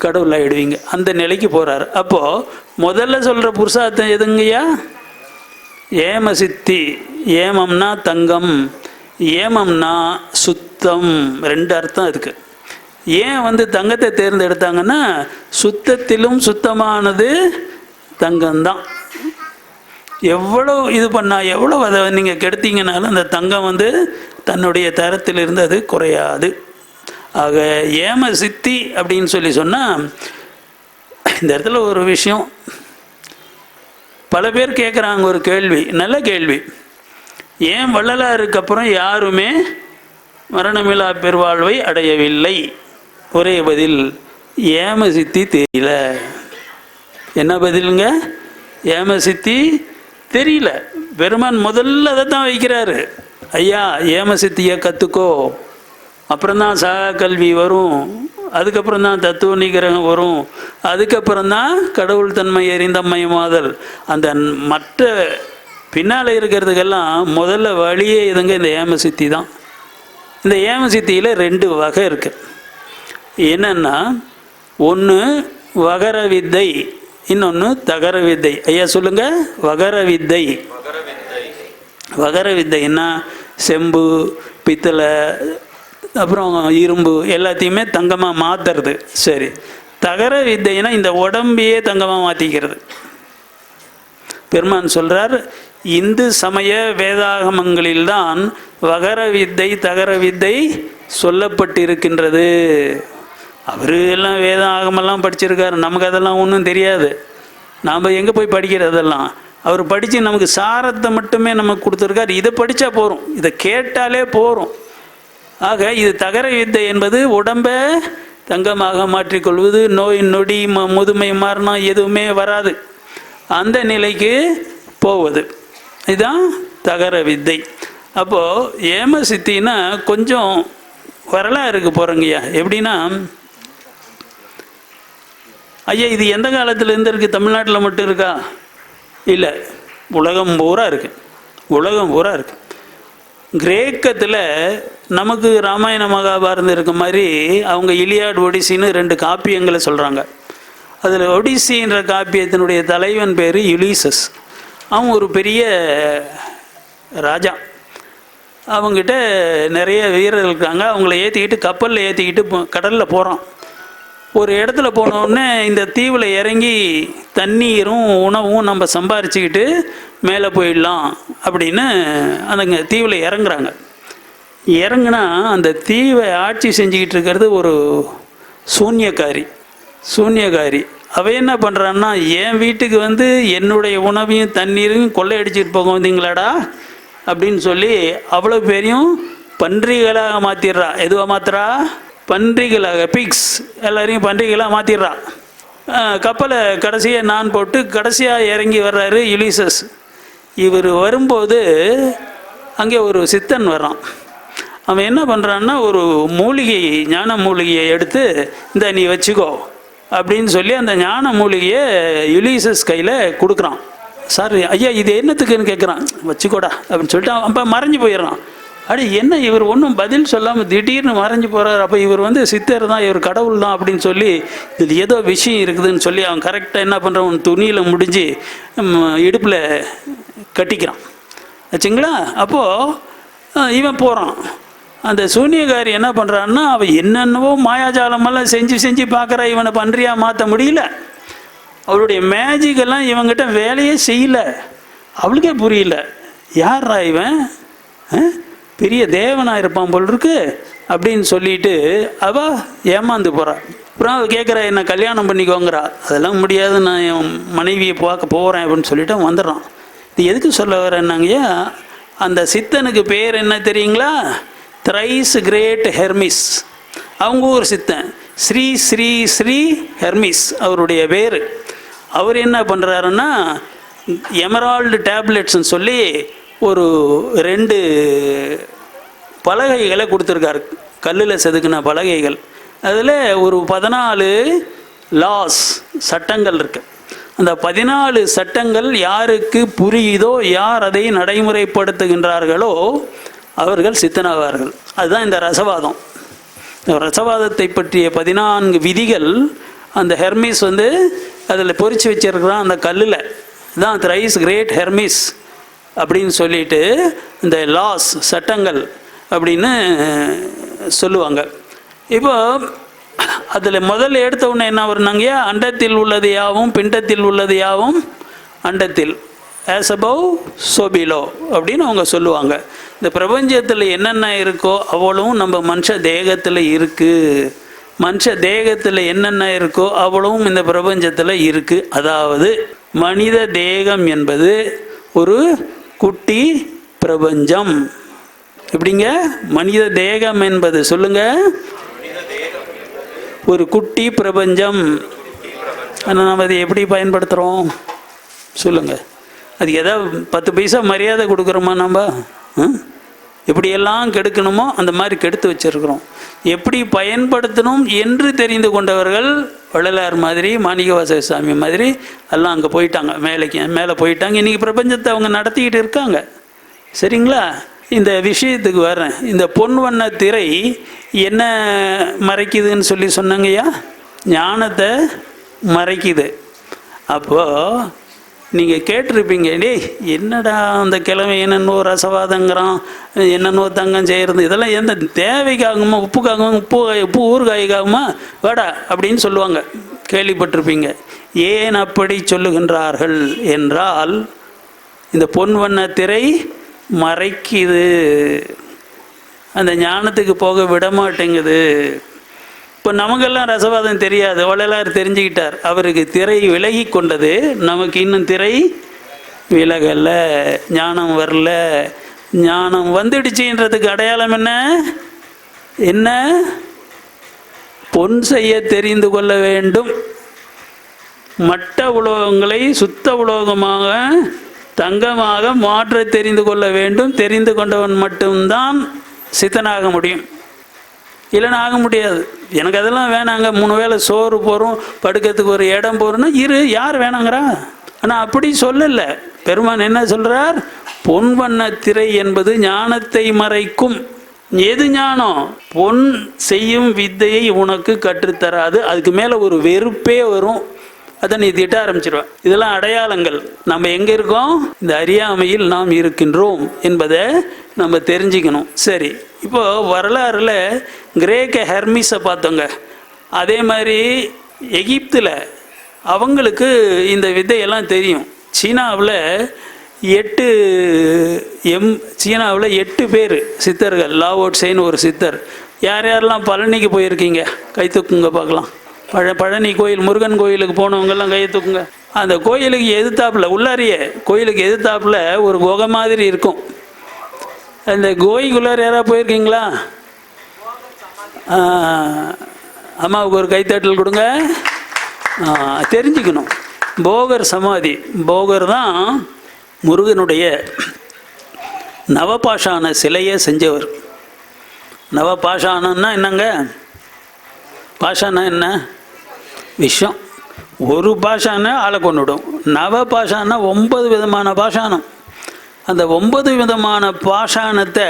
Speaker 2: கடவுள் ஆகிடுவீங்க. அந்த நிலைக்கு போகிறார். அப்போது முதல்ல சொல்கிற புருஷார்த்தம் எதுங்கய்யா? ஏமசித்தி. ஏமம்னா தங்கம், ஏமம்னா சுத்தம். 2 அர்த்தம் அதுக்கு. ஏன் தங்கத்தை தேர்ந்தெடுத்தாங்கன்னா, சுத்தத்திலும் சுத்தமானது தங்கம்தான். எவ்வளோ இது பண்ணால், எவ்வளோ அதை நீங்கள் கெடுத்தீங்கனாலும் அந்த தங்கம் தன்னுடைய தரத்திலிருந்து அது குறையாது. ஆக ஏம சித்தி அப்படின்னு சொன்னால், இந்த இடத்துல ஒரு விஷயம் பல பேர் கேட்குறாங்க. ஒரு கேள்வி, நல்ல கேள்வி. ஏன் வள்ளலாருக்கு அப்புறம் யாருமே மரணமில்லா பெருவாழ்வை அடையவில்லை? ஒரே பதில், ஏம சித்தி தெரியல. என்ன பதிலுங்க? ஏம சித்தி தெரியல. பெருமான் முதல்ல அதை தான் வைக்கிறாரு. ஐயா, ஏம சித்தியை கற்றுக்கோ, அப்புறம்தான் சாகா கல்வி வரும், அதுக்கப்புறம் தான் தத்துவ நிகிரகம் வரும், அதுக்கப்புறம் தான் கடவுள் தன்மை எறிந்தமயமாதல். அந்த மற்ற பின்னால் இருக்கிறதுக்கெல்லாம் முதல்ல வழியே இதுங்க இந்த ஏமசித்தி தான். இந்த ஏமசித்தியில் 2 வகை இருக்குது. என்னென்னா, ஒன்று வகர வித்தை, இன்னொன்று தகர வித்தை. ஐயா சொல்லுங்க. வகர வித்தை. வகர வித்தைன்னா செம்பு, பித்தளை, அப்புறம் இரும்பு எல்லாத்தையுமே தங்கமாக மாற்றுறது. சரி, தகர வித்தைனா இந்த உடம்பையே தங்கமாக மாற்றிக்கிறது. பெருமான் சொல்கிறார், இந்து சமய வேதாகமங்களில்தான் வகர வித்தை தகர வித்தை சொல்லப்பட்டிருக்கின்றது. அவர் எல்லாம் வேதாகமெல்லாம் படிச்சிருக்காரு, நமக்கு அதெல்லாம் ஒன்றும் தெரியாது. நாம் எங்கே போய் படிக்கிறதெல்லாம் அவர் படித்து நமக்கு சாரத்தை மட்டுமே நமக்கு கொடுத்துருக்கார். இதை படித்தா போகிறோம், இதை கேட்டாலே போகிறோம். ஆக இது தகர வித்தை என்பது உடம்பை தங்கமாக மாற்றிக்கொள்வது, நோய் நொடி முதுமை மரணம் எதுவுமே வராது, அந்த நிலைக்கு போவது, இதுதான் தகர வித்தை. அப்போது ஏம சித்தின்னா கொஞ்சம் வரலாறுக்கு போகிறோங்கய்யா. எப்படின்னா, ஐயா இது எந்த காலத்துலேருந்து இருக்குது? தமிழ்நாட்டில் மட்டும் இருக்கா? இல்லை, உலகம் பூரா இருக்குது, உலகம் பூரா இருக்குது. கிரேக்கத்தில் நமக்கு ராமாயண மகாபாரதம் இருக்க மாதிரி அவங்க இலியாட் ஒடிசின்னு 2 காப்பியங்களை சொல்கிறாங்க. அதில் ஒடிசின்ற காப்பியத்தினுடைய தலைவன் பேர் யுலிசஸ். அவன் ஒரு பெரிய ராஜா. அவங்ககிட்ட நிறைய வீரர்கள் இருக்காங்க. அவங்கள ஏற்றிக்கிட்டு கப்பலில் ஏற்றிக்கிட்டு கடலில் போகிறான். ஒரு இடத்துல போனோடனே இந்த தீவில் இறங்கி தண்ணீரும் உணவும் நம்ம சம்பாரிச்சுக்கிட்டு மேலே போயிடலாம் அப்படின்னு அந்த தீவில் இறங்குறாங்க. இறங்குனா அந்த தீவை ஆட்சி செஞ்சுக்கிட்டு இருக்கிறது ஒரு சூன்யக்காரி. அவள் என்ன பண்ணுறான்னா, என் வீட்டுக்கு வந்து என்னுடைய உணவையும் தண்ணீரையும் கொள்ளையடிச்சிட்டு போக வந்தீங்களாடா அப்படின்னு சொல்லி அவ்வளோ பேரையும் பன்றிகளாக மாற்றிடுறா. எதுவாக மாற்றுறா? பன்றிகளாக, பிக்ஸ் எல்லாரையும் பன்றிகளாக மாற்றிடுறா. கப்பலை கடைசியாக நான் போட்டு கடைசியாக இறங்கி வர்றாரு யுலிசஸ். இவர் வரும்போது அங்கே ஒரு சித்தன் வர்றான். அவன் என்ன பண்ணுறான்னா, ஒரு மூலிகை, ஞான மூலிகையை எடுத்து இந்த நீ வச்சுக்கோ அப்படின்னு சொல்லி அந்த ஞான மூலிகையை யுலிசஸ் கையில் கொடுக்குறான். சார் ஐயா இது என்னத்துக்குன்னு கேட்குறான். வச்சுக்கோடா அப்படின்னு சொல்லிட்டு அவன் அப்போ மறைஞ்சு போயிடுறான். அடி என்ன இவர் ஒன்றும் பதில் சொல்லாமல் திடீர்னு மறைஞ்சு போகிறார். அப்போ இவர் வந்து சித்தர் தான், இவர் கடவுள் தான் அப்படின்னு சொல்லி இதில் ஏதோ விஷயம் இருக்குதுன்னு சொல்லி அவன் கரெக்டாக என்ன பண்ணுறான், துணியில் முடிஞ்சு இடுப்பில் கட்டிக்கிறான் வச்சுங்களா. அப்போது இவன் போகிறான். அந்த சூனியக்காரி என்ன பண்ணுறான்னா, அவன் என்னென்னவோ மாயாஜாலமெல்லாம் செஞ்சு பார்க்குறா. இவனை பன்றியாக மாற்ற முடியல. அவளுடைய மேஜிக்கெல்லாம் இவங்கிட்ட வேலையே செய்யலை. அவளுக்கே புரியல, யாரா இவன், பெரிய தேவனாக இருப்பான் போல் இருக்கு அப்படின்னு சொல்லிட்டு அவள் ஏமாந்து போகிறாள். அப்புறம் அவள் கேட்குறா, என்ன கல்யாணம் பண்ணிக்கோங்கிறா. அதெல்லாம் முடியாது, நான் என் மனைவியை பார்க்க போகிறேன் அப்படின்னு சொல்லிட்டு அவன் வந்துடுறான். இது எதுக்கு சொல்ல வரேன்னாங்கய்யா, அந்த சித்தனுக்கு பேர் என்ன தெரியுங்களா? Thrice great Hermes. அவங்க ஒரு சித்தன், ஸ்ரீ ஸ்ரீ ஸ்ரீ ஹெர்மிஸ் அவருடைய பேர். அவர் என்ன பண்ணுறாருன்னா, எமரால்டு டேப்லெட்ஸ்ன்னு சொல்லி ஒரு 2 பலகைகளை கொடுத்துருக்காரு, கல்லில் செதுக்கின பலகைகள். அதில் ஒரு 14 லாஸ், சட்டங்கள் இருக்குது. அந்த 14 சட்டங்கள் யாருக்கு புரியுதோ, யார் அதை நடைமுறைப்படுத்துகின்றார்களோ அவர்கள் சித்தனாவார்கள். அதுதான் இந்த ரசவாதம். ரசவாதத்தை பற்றிய 14 விதிகள் அந்த ஹெர்மிஸ் வந்து அதில் பொறிச்சு வச்சிருக்கிறான் அந்த கல்லில். தான் த்ரைஸ் கிரேட் ஹெர்மிஸ் அப்படின்னு சொல்லிட்டு இந்த லாஸ், சட்டங்கள் அப்படின்னு சொல்லுவாங்க. இப்போ அதில் முதல்ல எடுத்த உடனே என்ன வருனாங்கய்யா, அண்டத்தில் உள்ளது யாவும் பிண்டத்தில் உள்ளது யாவும் அண்டத்தில், ஆஸ் அபவ் சோ பிலோ அப்படின்னு அவங்க சொல்லுவாங்க. இந்த பிரபஞ்சத்தில் என்னென்ன இருக்கோ அவ்வளவும் நம்ம மனுஷ தேகத்தில் இருக்குது. மனுஷ தேகத்தில் என்னென்ன இருக்கோ அவ்வளவும் இந்த பிரபஞ்சத்தில் இருக்குது. அதாவது மனித தேகம் என்பது ஒரு குட்டி பிரபஞ்சம். எப்படிங்க மனித தேகம் என்பது சொல்லுங்க? ஒரு குட்டி பிரபஞ்சம். ஆனால் நம்ம அதை எப்படி பயன்படுத்துகிறோம் சொல்லுங்க? அது ஏதாவது 10 பைசா மரியாதை கொடுக்குறோமா நம்ம? எப்படியெல்லாம் கெடுக்கணுமோ அந்த மாதிரி கெடுத்து வச்சுருக்கிறோம். எப்படி பயன்படுத்தணும் என்று தெரிந்து கொண்டவர்கள் வள்ளலார் மாதிரி, மாணிக்கவாசக சாமி மாதிரி எல்லாம் அங்கே போயிட்டாங்க, மேலே போயிட்டாங்க. இன்றைக்கி பிரபஞ்சத்தை அவங்க நடத்திக்கிட்டு இருக்காங்க. சரிங்களா? இந்த விஷயத்துக்கு வர்றேன். இந்த பொன் வண்ண திரை என்ன மறைக்குதுன்னு சொல்லி சொன்னாங்கய்யா, ஞானத்தை மறைக்குது. அப்போது நீங்கள் கேட்டிருப்பீங்க, டேய் என்னடா அந்த கிழமை என்னென்னோ ரசவாதங்கிறான், என்னென்னோ தங்கம் செய்கிறது, இதெல்லாம் எந்த தேவைக்காகுமா, உப்புக்காகுமா, உப்பு ஊறுகாய்க்காகுமா, வாடா அப்படின்னு சொல்லுவாங்க, கேள்விப்பட்டிருப்பீங்க. ஏன் அப்படி சொல்லுகின்றார்கள் என்றால், இந்த பொன் வண்ண திரை மறைக்குது, அந்த ஞானத்துக்கு போக விட மாட்டேங்குது. இப்போ நமக்கெல்லாம் ரசவாதம் தெரியாது, வள்ளலார் தெரிஞ்சுக்கிட்டார். அவருக்கு திரை விலகி கொண்டது, நமக்கு இன்னும் திரை விலகலை, ஞானம் வரல. ஞானம் வந்துடுச்சுன்றதுக்கு அடையாளம் என்ன? என்ன? பொன் செய்ய தெரிந்து கொள்ள வேண்டும், மட்ட உலோகங்களை சுத்த உலோகமாக தங்கமாக மாற்ற தெரிந்து கொள்ள வேண்டும். தெரிந்து கொண்டவன் மட்டும்தான் சித்தனாக முடியும், இல்லைன்னா ஆக முடியாது. எனக்கு அதெல்லாம் வேணாங்க, 3 வேளை சோறு போகிறோம், படுக்கிறதுக்கு ஒரு இடம் போகிறோன்னா யார் வேணாங்கிறா? ஆனால் அப்படி சொல்லலை பெருமான். என்ன சொல்கிறார்? பொன் வண்ண திரை என்பது ஞானத்தை மறைக்கும். எது ஞானம்? பொன் செய்யும் வித்தையை உனக்கு கற்றுத்தராது. அதுக்கு மேலே ஒரு வெறுப்பே வரும், அதை நீ திட்ட ஆரம்பிச்சிருவ. இதெல்லாம் அடையாளங்கள். நம்ம எங்கே இருக்கோம்? இந்த அறியாமையில் நாம் இருக்கின்றோம் என்பதை நம்ம தெரிஞ்சுக்கணும். சரி, இப்போ வரலாறுல கிரேக்க ஹெர்மிஸை பார்த்தோங்க. அதே மாதிரி எகிப்தில் அவங்களுக்கு இந்த வித்தையெல்லாம் தெரியும். சீனாவில் 8 பேர் சித்தர்கள், லாவோட்சேன்னு ஒரு சித்தர். யார் யாரெல்லாம் பழனிக்கு போயிருக்கீங்க? கை தூக்குங்க பார்க்கலாம். பழனி கோயில், முருகன் கோயிலுக்கு போனவங்கெல்லாம் கையை தூக்குங்க. அந்த கோயிலுக்கு எதிர்த்தாப்புல, உள்ளாரியே கோயிலுக்கு எதிர்த்தாப்புல ஒரு குகை மாதிரி இருக்கும். அந்த கோயிலுக்குள்ளார யாராவது போயிருக்கீங்களா? அம்மாவுக்கு ஒரு கைத்தட்டல் கொடுங்க. தெரிஞ்சுக்கணும், போகர் சமாதி. போகர் தான் முருகனுடைய நவபாஷான சிலையை செஞ்சவர். நவபாஷானன்னா என்னங்க? பாஷானா என்ன? விஷம். ஒரு பாஷான ஆளை கொண்டுவிடும். நவபாஷானா 9 விதமான பாஷானம். அந்த 9 விதமான பாஷானத்தை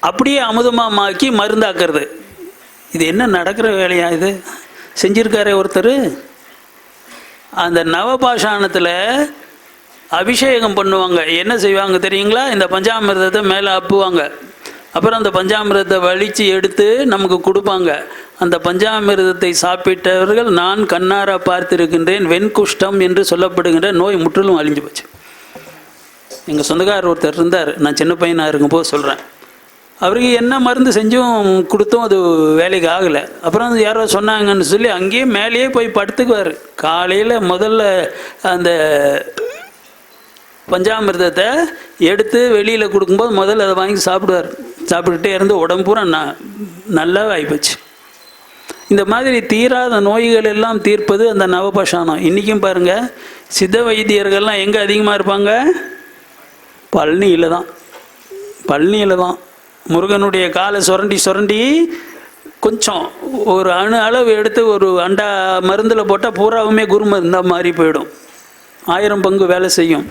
Speaker 2: அப்படியே அமுதமாக மாக்கி மருந்தாக்குறது. இது என்ன நடக்கிற வேலையா? இது செஞ்சிருக்காரே ஒருத்தர். அந்த நவபாஷானத்தில் அபிஷேகம் பண்ணுவாங்க. என்ன செய்வாங்க தெரியுங்களா? இந்த பஞ்சாமிர்தத்தை மேலே அப்புவாங்க. அப்புறம் அந்த பஞ்சாமிர்தத்தை வலித்து எடுத்து நமக்கு கொடுப்பாங்க. அந்த பஞ்சாமிர்தத்தை சாப்பிட்டவர்கள் நான் கண்ணார பார்த்திருக்கின்றேன், வெண்குஷ்டம் என்று சொல்லப்படுகின்ற நோய் முற்றிலும் அழிஞ்சு போச்சு. எங்கள் சொந்தக்காரர் ஒருத்தர் இருந்தார், நான் சின்ன பையனாக இருக்கும்போது சொல்கிறேன். அவருக்கு என்ன மருந்து செஞ்சும் கொடுத்தும் அது வேலைக்கு ஆகலை. அப்புறம் யாரோ சொன்னாங்கன்னு சொல்லி அங்கேயே மேலேயே போய் படுத்துக்குவார். காலையில் முதல்ல அந்த பஞ்சாமிர்தத்தை எடுத்து வெளியில் கொடுக்கும்போது முதல்ல அதை வாங்கி சாப்பிடுவார். சாப்பிட்டுட்டே இருந்து உடம்பு பூரா நல்லா ஆகிப்போச்சு. இந்த மாதிரி தீராத நோய்கள் எல்லாம் தீர்ப்பது அந்த நவபாஷானம். இன்றைக்கும் பாருங்கள், சித்த வைத்தியர்கள்லாம் எங்கே அதிகமாக இருப்பாங்க? பழனியில் தான். பழனியில் தான் முருகனுடைய காலை சுரண்டி கொஞ்சம் ஒரு அளவு எடுத்து ஒரு அண்டா மருந்தில் போட்டால் பூராவுமே குரு மருந்தாக மாறி போயிடும். 1000 பங்கு வேலை செய்யும்.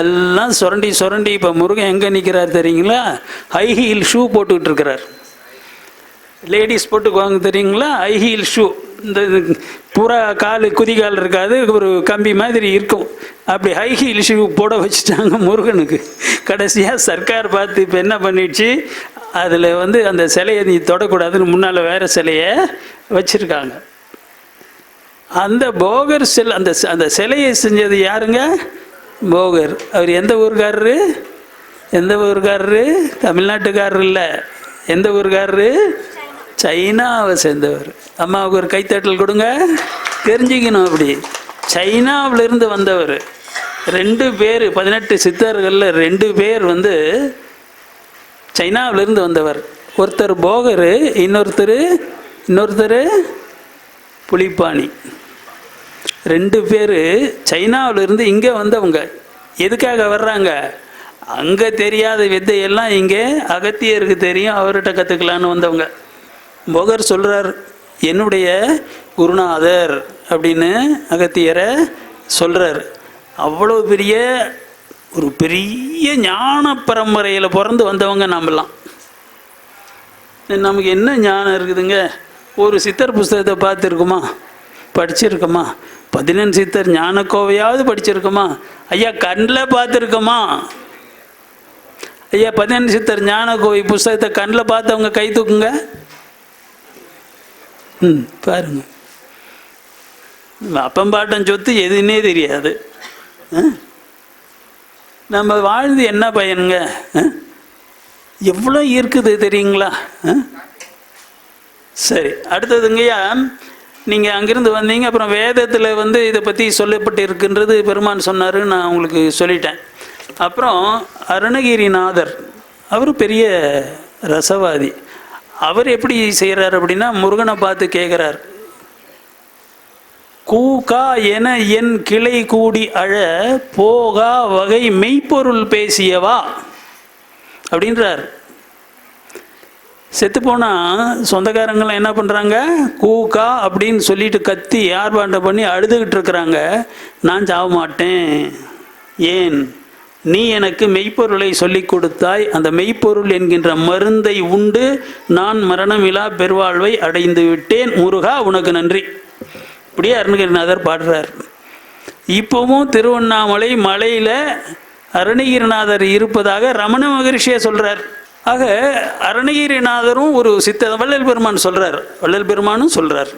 Speaker 2: எல்லாம் சுரண்டி இப்போ முருகன் எங்கே நிற்கிறார் தெரியுங்களா? ஹை ஹீல் ஷூ போட்டுக்கிட்டு இருக்கிறார். லேடிஸ் போட்டுக்குவாங்க தெரியுங்களா? High heel shoe. இந்த பூரா குதிகால் இருக்காது, ஒரு கம்பி மாதிரி இருக்கும். அப்படி ஹை ஹீல் ஷூ போட வச்சுட்டாங்க முருகனுக்கு. கடைசியாக சர்க்கார் பார்த்து இப்போ என்ன பண்ணிடுச்சு, அதில் அந்த சிலையை நீ தொடக்கூடாதுன்னு முன்னால் வேறு சிலையை வச்சுருக்காங்க. அந்த போகர் அந்த சிலையை செஞ்சது யாருங்க? போகர். அவர் எந்த ஊருக்காரரு? தமிழ்நாட்டுக்காரர் இல்லை. எந்த ஊருக்காரரு? சைனாவை சேர்ந்தவர். அம்மாவுக்கு ஒரு கைத்தட்டல் கொடுங்க. தெரிஞ்சுக்கணும். அப்படி சைனாவிலிருந்து வந்தவர். 2 பேர், 18 சித்தர்களில் 2 பேர் சைனாவிலிருந்து வந்தவர். ஒருத்தர் போகர், இன்னொருத்தர் புலிப்பாணி. 2 பேர் சைனாவிலிருந்து இங்கே வந்தவங்க. எதுக்காக வர்றாங்க? அங்கே தெரியாத வித்தையெல்லாம் இங்கே அகத்தியருக்கு தெரியும், அவர்கிட்ட கற்றுக்கலான்னு வந்தவங்க. போகர் சொல்கிறார், என்னுடைய குருநாதர் அப்படின்னு அகத்தியரை சொல்கிறார். அவ்வளோ ஒரு பெரிய ஞான பரம்பரையில் பிறந்து வந்தவங்க நாமெல்லாம். நமக்கு என்ன ஞானம் இருக்குதுங்க? ஒரு சித்தர் புஸ்தகத்தை பார்த்துருக்குமா? படிச்சிருக்கோமா? 14 சித்தர் ஞானக்கோவையாவது படிச்சிருக்கோமா? ஐயா கண்ணில் பார்த்துருக்கோமா? ஐயா 14 சித்தர் ஞானக்கோவை புஸ்தகத்தை கண்ணில் பார்த்தவங்க கை தூக்குங்க. பாருங்க, அப்பம்பாட்டம் சொத்து எதுன்னே தெரியாது. நம்ம வாழ்ந்து என்ன பயனுங்க? எவ்வளோ இருக்குது தெரியுங்களா? சரி, அடுத்ததுங்கய்யா, நீங்கள் அங்கிருந்து வந்தீங்க, அப்புறம் வேதத்தில் வந்து இதை பற்றி சொல்லப்பட்டு இருக்கின்றது பெருமான் சொன்னார், நான் உங்களுக்கு சொல்லிட்டேன். அப்புறம் அருணகிரிநாதர் அவர் பெரிய ரசவாதி. அவர் எப்படி செய்கிறார் அப்படின்னா, முருகனை பார்த்து கேட்குறார், கூகா என என் கிளை கூடி அழ போகா வகை மெய்ப்பொருள் பேசியவா அப்படின்றார். செத்து போனால் சொந்தக்காரங்களாம் என்ன பண்ணுறாங்க, கூக்கா அப்படின்னு சொல்லிட்டு கத்தி ஆர்ப்பாட்டம் பண்ணி அழுதுகிட்டு இருக்கிறாங்க. நான் சாவ மாட்டேன், ஏன் நீ எனக்கு மெய்ப்பொருளை சொல்லி கொடுத்தாய், அந்த மெய்ப்பொருள் என்கின்ற மருந்தை உண்டு நான் மரணமிலா பெருவாழ்வை அடைந்து விட்டேன், முருகா உனக்கு நன்றி. இப்படியே அருணகிரிநாதர் பாடுறார். இப்போவும் திருவண்ணாமலை மலையில் அருணகிரிநாதர் இருப்பதாக ரமண மகரிஷியை சொல்கிறார். ஆக அருணகிரிநாதரும் ஒரு வள்ளல் பெருமான் சொல்கிறார், வள்ளல் பெருமானும் சொல்கிறார்,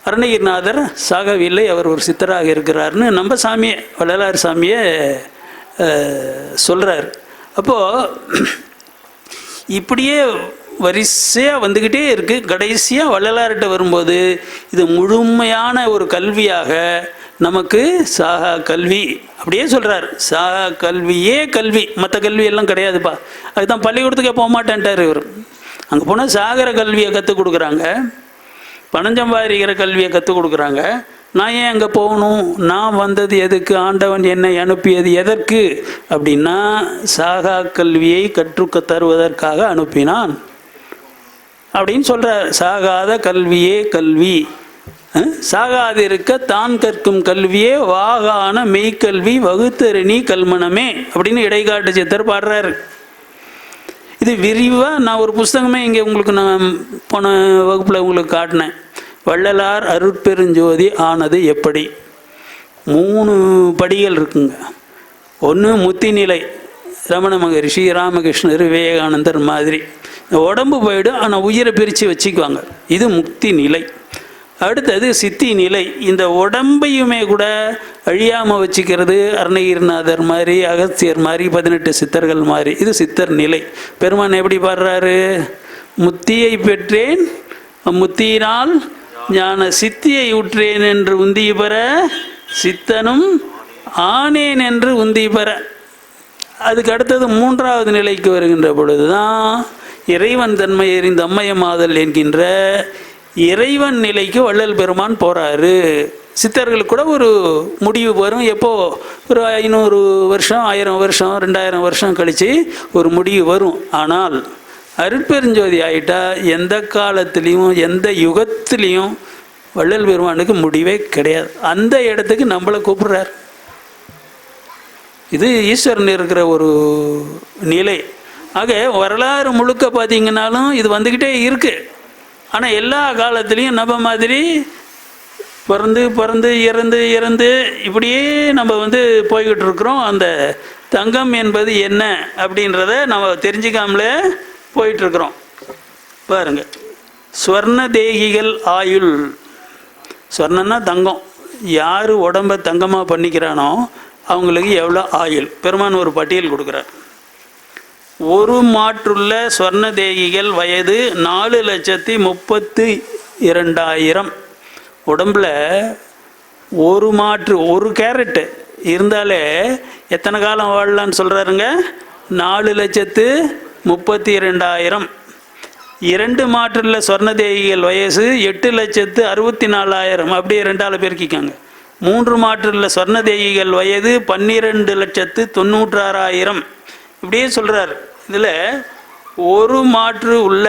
Speaker 2: அருணகிரிநாதர் சாகவில்லை, அவர் ஒரு சித்தராக இருக்கிறார்னு நம்ம சாமியை, வள்ளலார் சாமியை சொல்கிறார். அப்போது இப்படியே வரிசையாக வந்துக்கிட்டே இருக்குது. கடைசியாக வள்ளலார்கிட்ட வரும்போது இது முழுமையான ஒரு கல்வியாக நமக்கு சாகா கல்வி அப்படியே சொல்கிறார். சாகா கல்வியே கல்வி, மற்ற கல்வி எல்லாம் கிடையாதுப்பா. அதுதான் பள்ளிக்கூடத்துக்கே போக மாட்டேன்ட்டார் இவர். அங்கே போனால் சாகர கல்வியை கற்றுக் கொடுக்குறாங்க, பணஞ்சம்பாதிக்கிற கல்வியை கற்றுக் கொடுக்குறாங்க. நான் ஏன் அங்கே போகணும், நான் வந்தது எதுக்கு, ஆண்டவன் என்னை அனுப்பியது எதற்கு அப்படின்னா சாகா கல்வியை கற்றுக்க தருவதற்காக அனுப்பினான் அப்படின்னு சொல்கிறார். சாகாத கல்வியே கல்வி, சாகாதிருக்க தான் கற்கும் கல்வியே வாகான மெய்க்கல்வி வகுத்தறிணி கல்மனமே அப்படின்னு இடைக்காட்டு சித்தர் பாடுறாரு. இது விரிவாக நான் ஒரு புஸ்தகமே இங்கே உங்களுக்கு நான் போன வகுப்பில் உங்களுக்கு காட்டினேன். வள்ளலார் அருட்பெருஞ்சோதி ஆனது எப்படி, 3 படிகள் இருக்குங்க. ஒன்று முத்தி நிலை, ரமண மகரிஷி, ராமகிருஷ்ணர், விவேகானந்தர் மாதிரி. இந்த உடம்பு போயிடும், ஆனால் உயிரை பிரித்து வச்சுக்குவாங்க, இது முக்தி நிலை. அடுத்தது சித்தி நிலை, இந்த உடம்பையுமே கூட அழியாமல் வச்சுக்கிறது, அருணகிரிநாதர் மாதிரி, அகத்தியர் மாதிரி, 18 சித்தர்கள் மாதிரி, இது சித்தர் நிலை. பெருமான் எப்படி பாடுறாரு, முத்தியை பெற்றேன் முத்தியினால் ஞான சித்தியை உற்றேன் என்று உந்தி பெற சித்தனும் ஆனேன் என்று உந்தி பெற. அதுக்கு அடுத்தது 3வது நிலைக்கு வருகின்ற பொழுது தான் இறைவன் தன்மை எறிந்த அம்மையமாதல் என்கின்ற இறைவன் நிலைக்கு வள்ளல் பெருமான் போகிறாரு. சித்தர்களுக்கு கூட ஒரு முடிவு வரும், எப்போ ஒரு 500 வருஷம், 1000 வருஷம், 2000 வருஷம் கழித்து ஒரு முடிவு வரும். ஆனால் அருட்பெருஞ்சோதி ஆகிட்டா எந்த காலத்துலேயும் எந்த யுகத்துலேயும் வள்ளல் பெருமானுக்கு முடிவே கிடையாது. அந்த இடத்துக்கு நம்மளை கூப்பிடுறார். இது ஈஸ்வரன் இருக்கிற ஒரு நிலை. ஆக வரலாறு முழுக்க பார்த்தீங்கன்னாலும் இது வந்துக்கிட்டே இருக்குது. ஆனால் எல்லா காலத்துலேயும் நம்ம மாதிரி பிறந்து பிறந்து இறந்து இறந்து இப்படியே நம்ம போய்கிட்டு இருக்கிறோம். அந்த தங்கம் என்பது என்ன அப்படின்றத நம்ம தெரிஞ்சுக்காமலே போயிட்டுருக்குறோம். பாருங்க, ஸ்வர்ண தேகிகள் ஆயுள், ஸ்வர்ணன்னா தங்கம், யார் உடம்பை தங்கமாக பண்ணிக்கிறானோ அவங்களுக்கு எவ்வளோ ஆயுள் பெருமான் ஒரு பட்டியல் கொடுக்குறார். ஒரு மாற்றுள்ள ஸ்வர்ண தேகிகள் வயது 4,32,000. உடம்புல ஒரு மாற்று, ஒரு கேரட்டு இருந்தாலே எத்தனை காலம் வாழலான்னு சொல்கிறாருங்க, 4,32,000. 2 மாற்றுள்ள ஸ்வர்ண தேகிகள் வயசு 8,64,000, அப்படியே 2ஆல் பெருக்கிக்காங்க. 3 மாற்றுள்ள ஸ்வர்ண தேகிகள் வயது 12,96,000. இப்படியே சொல்கிறார். இதில் ஒரு மாற்று உள்ள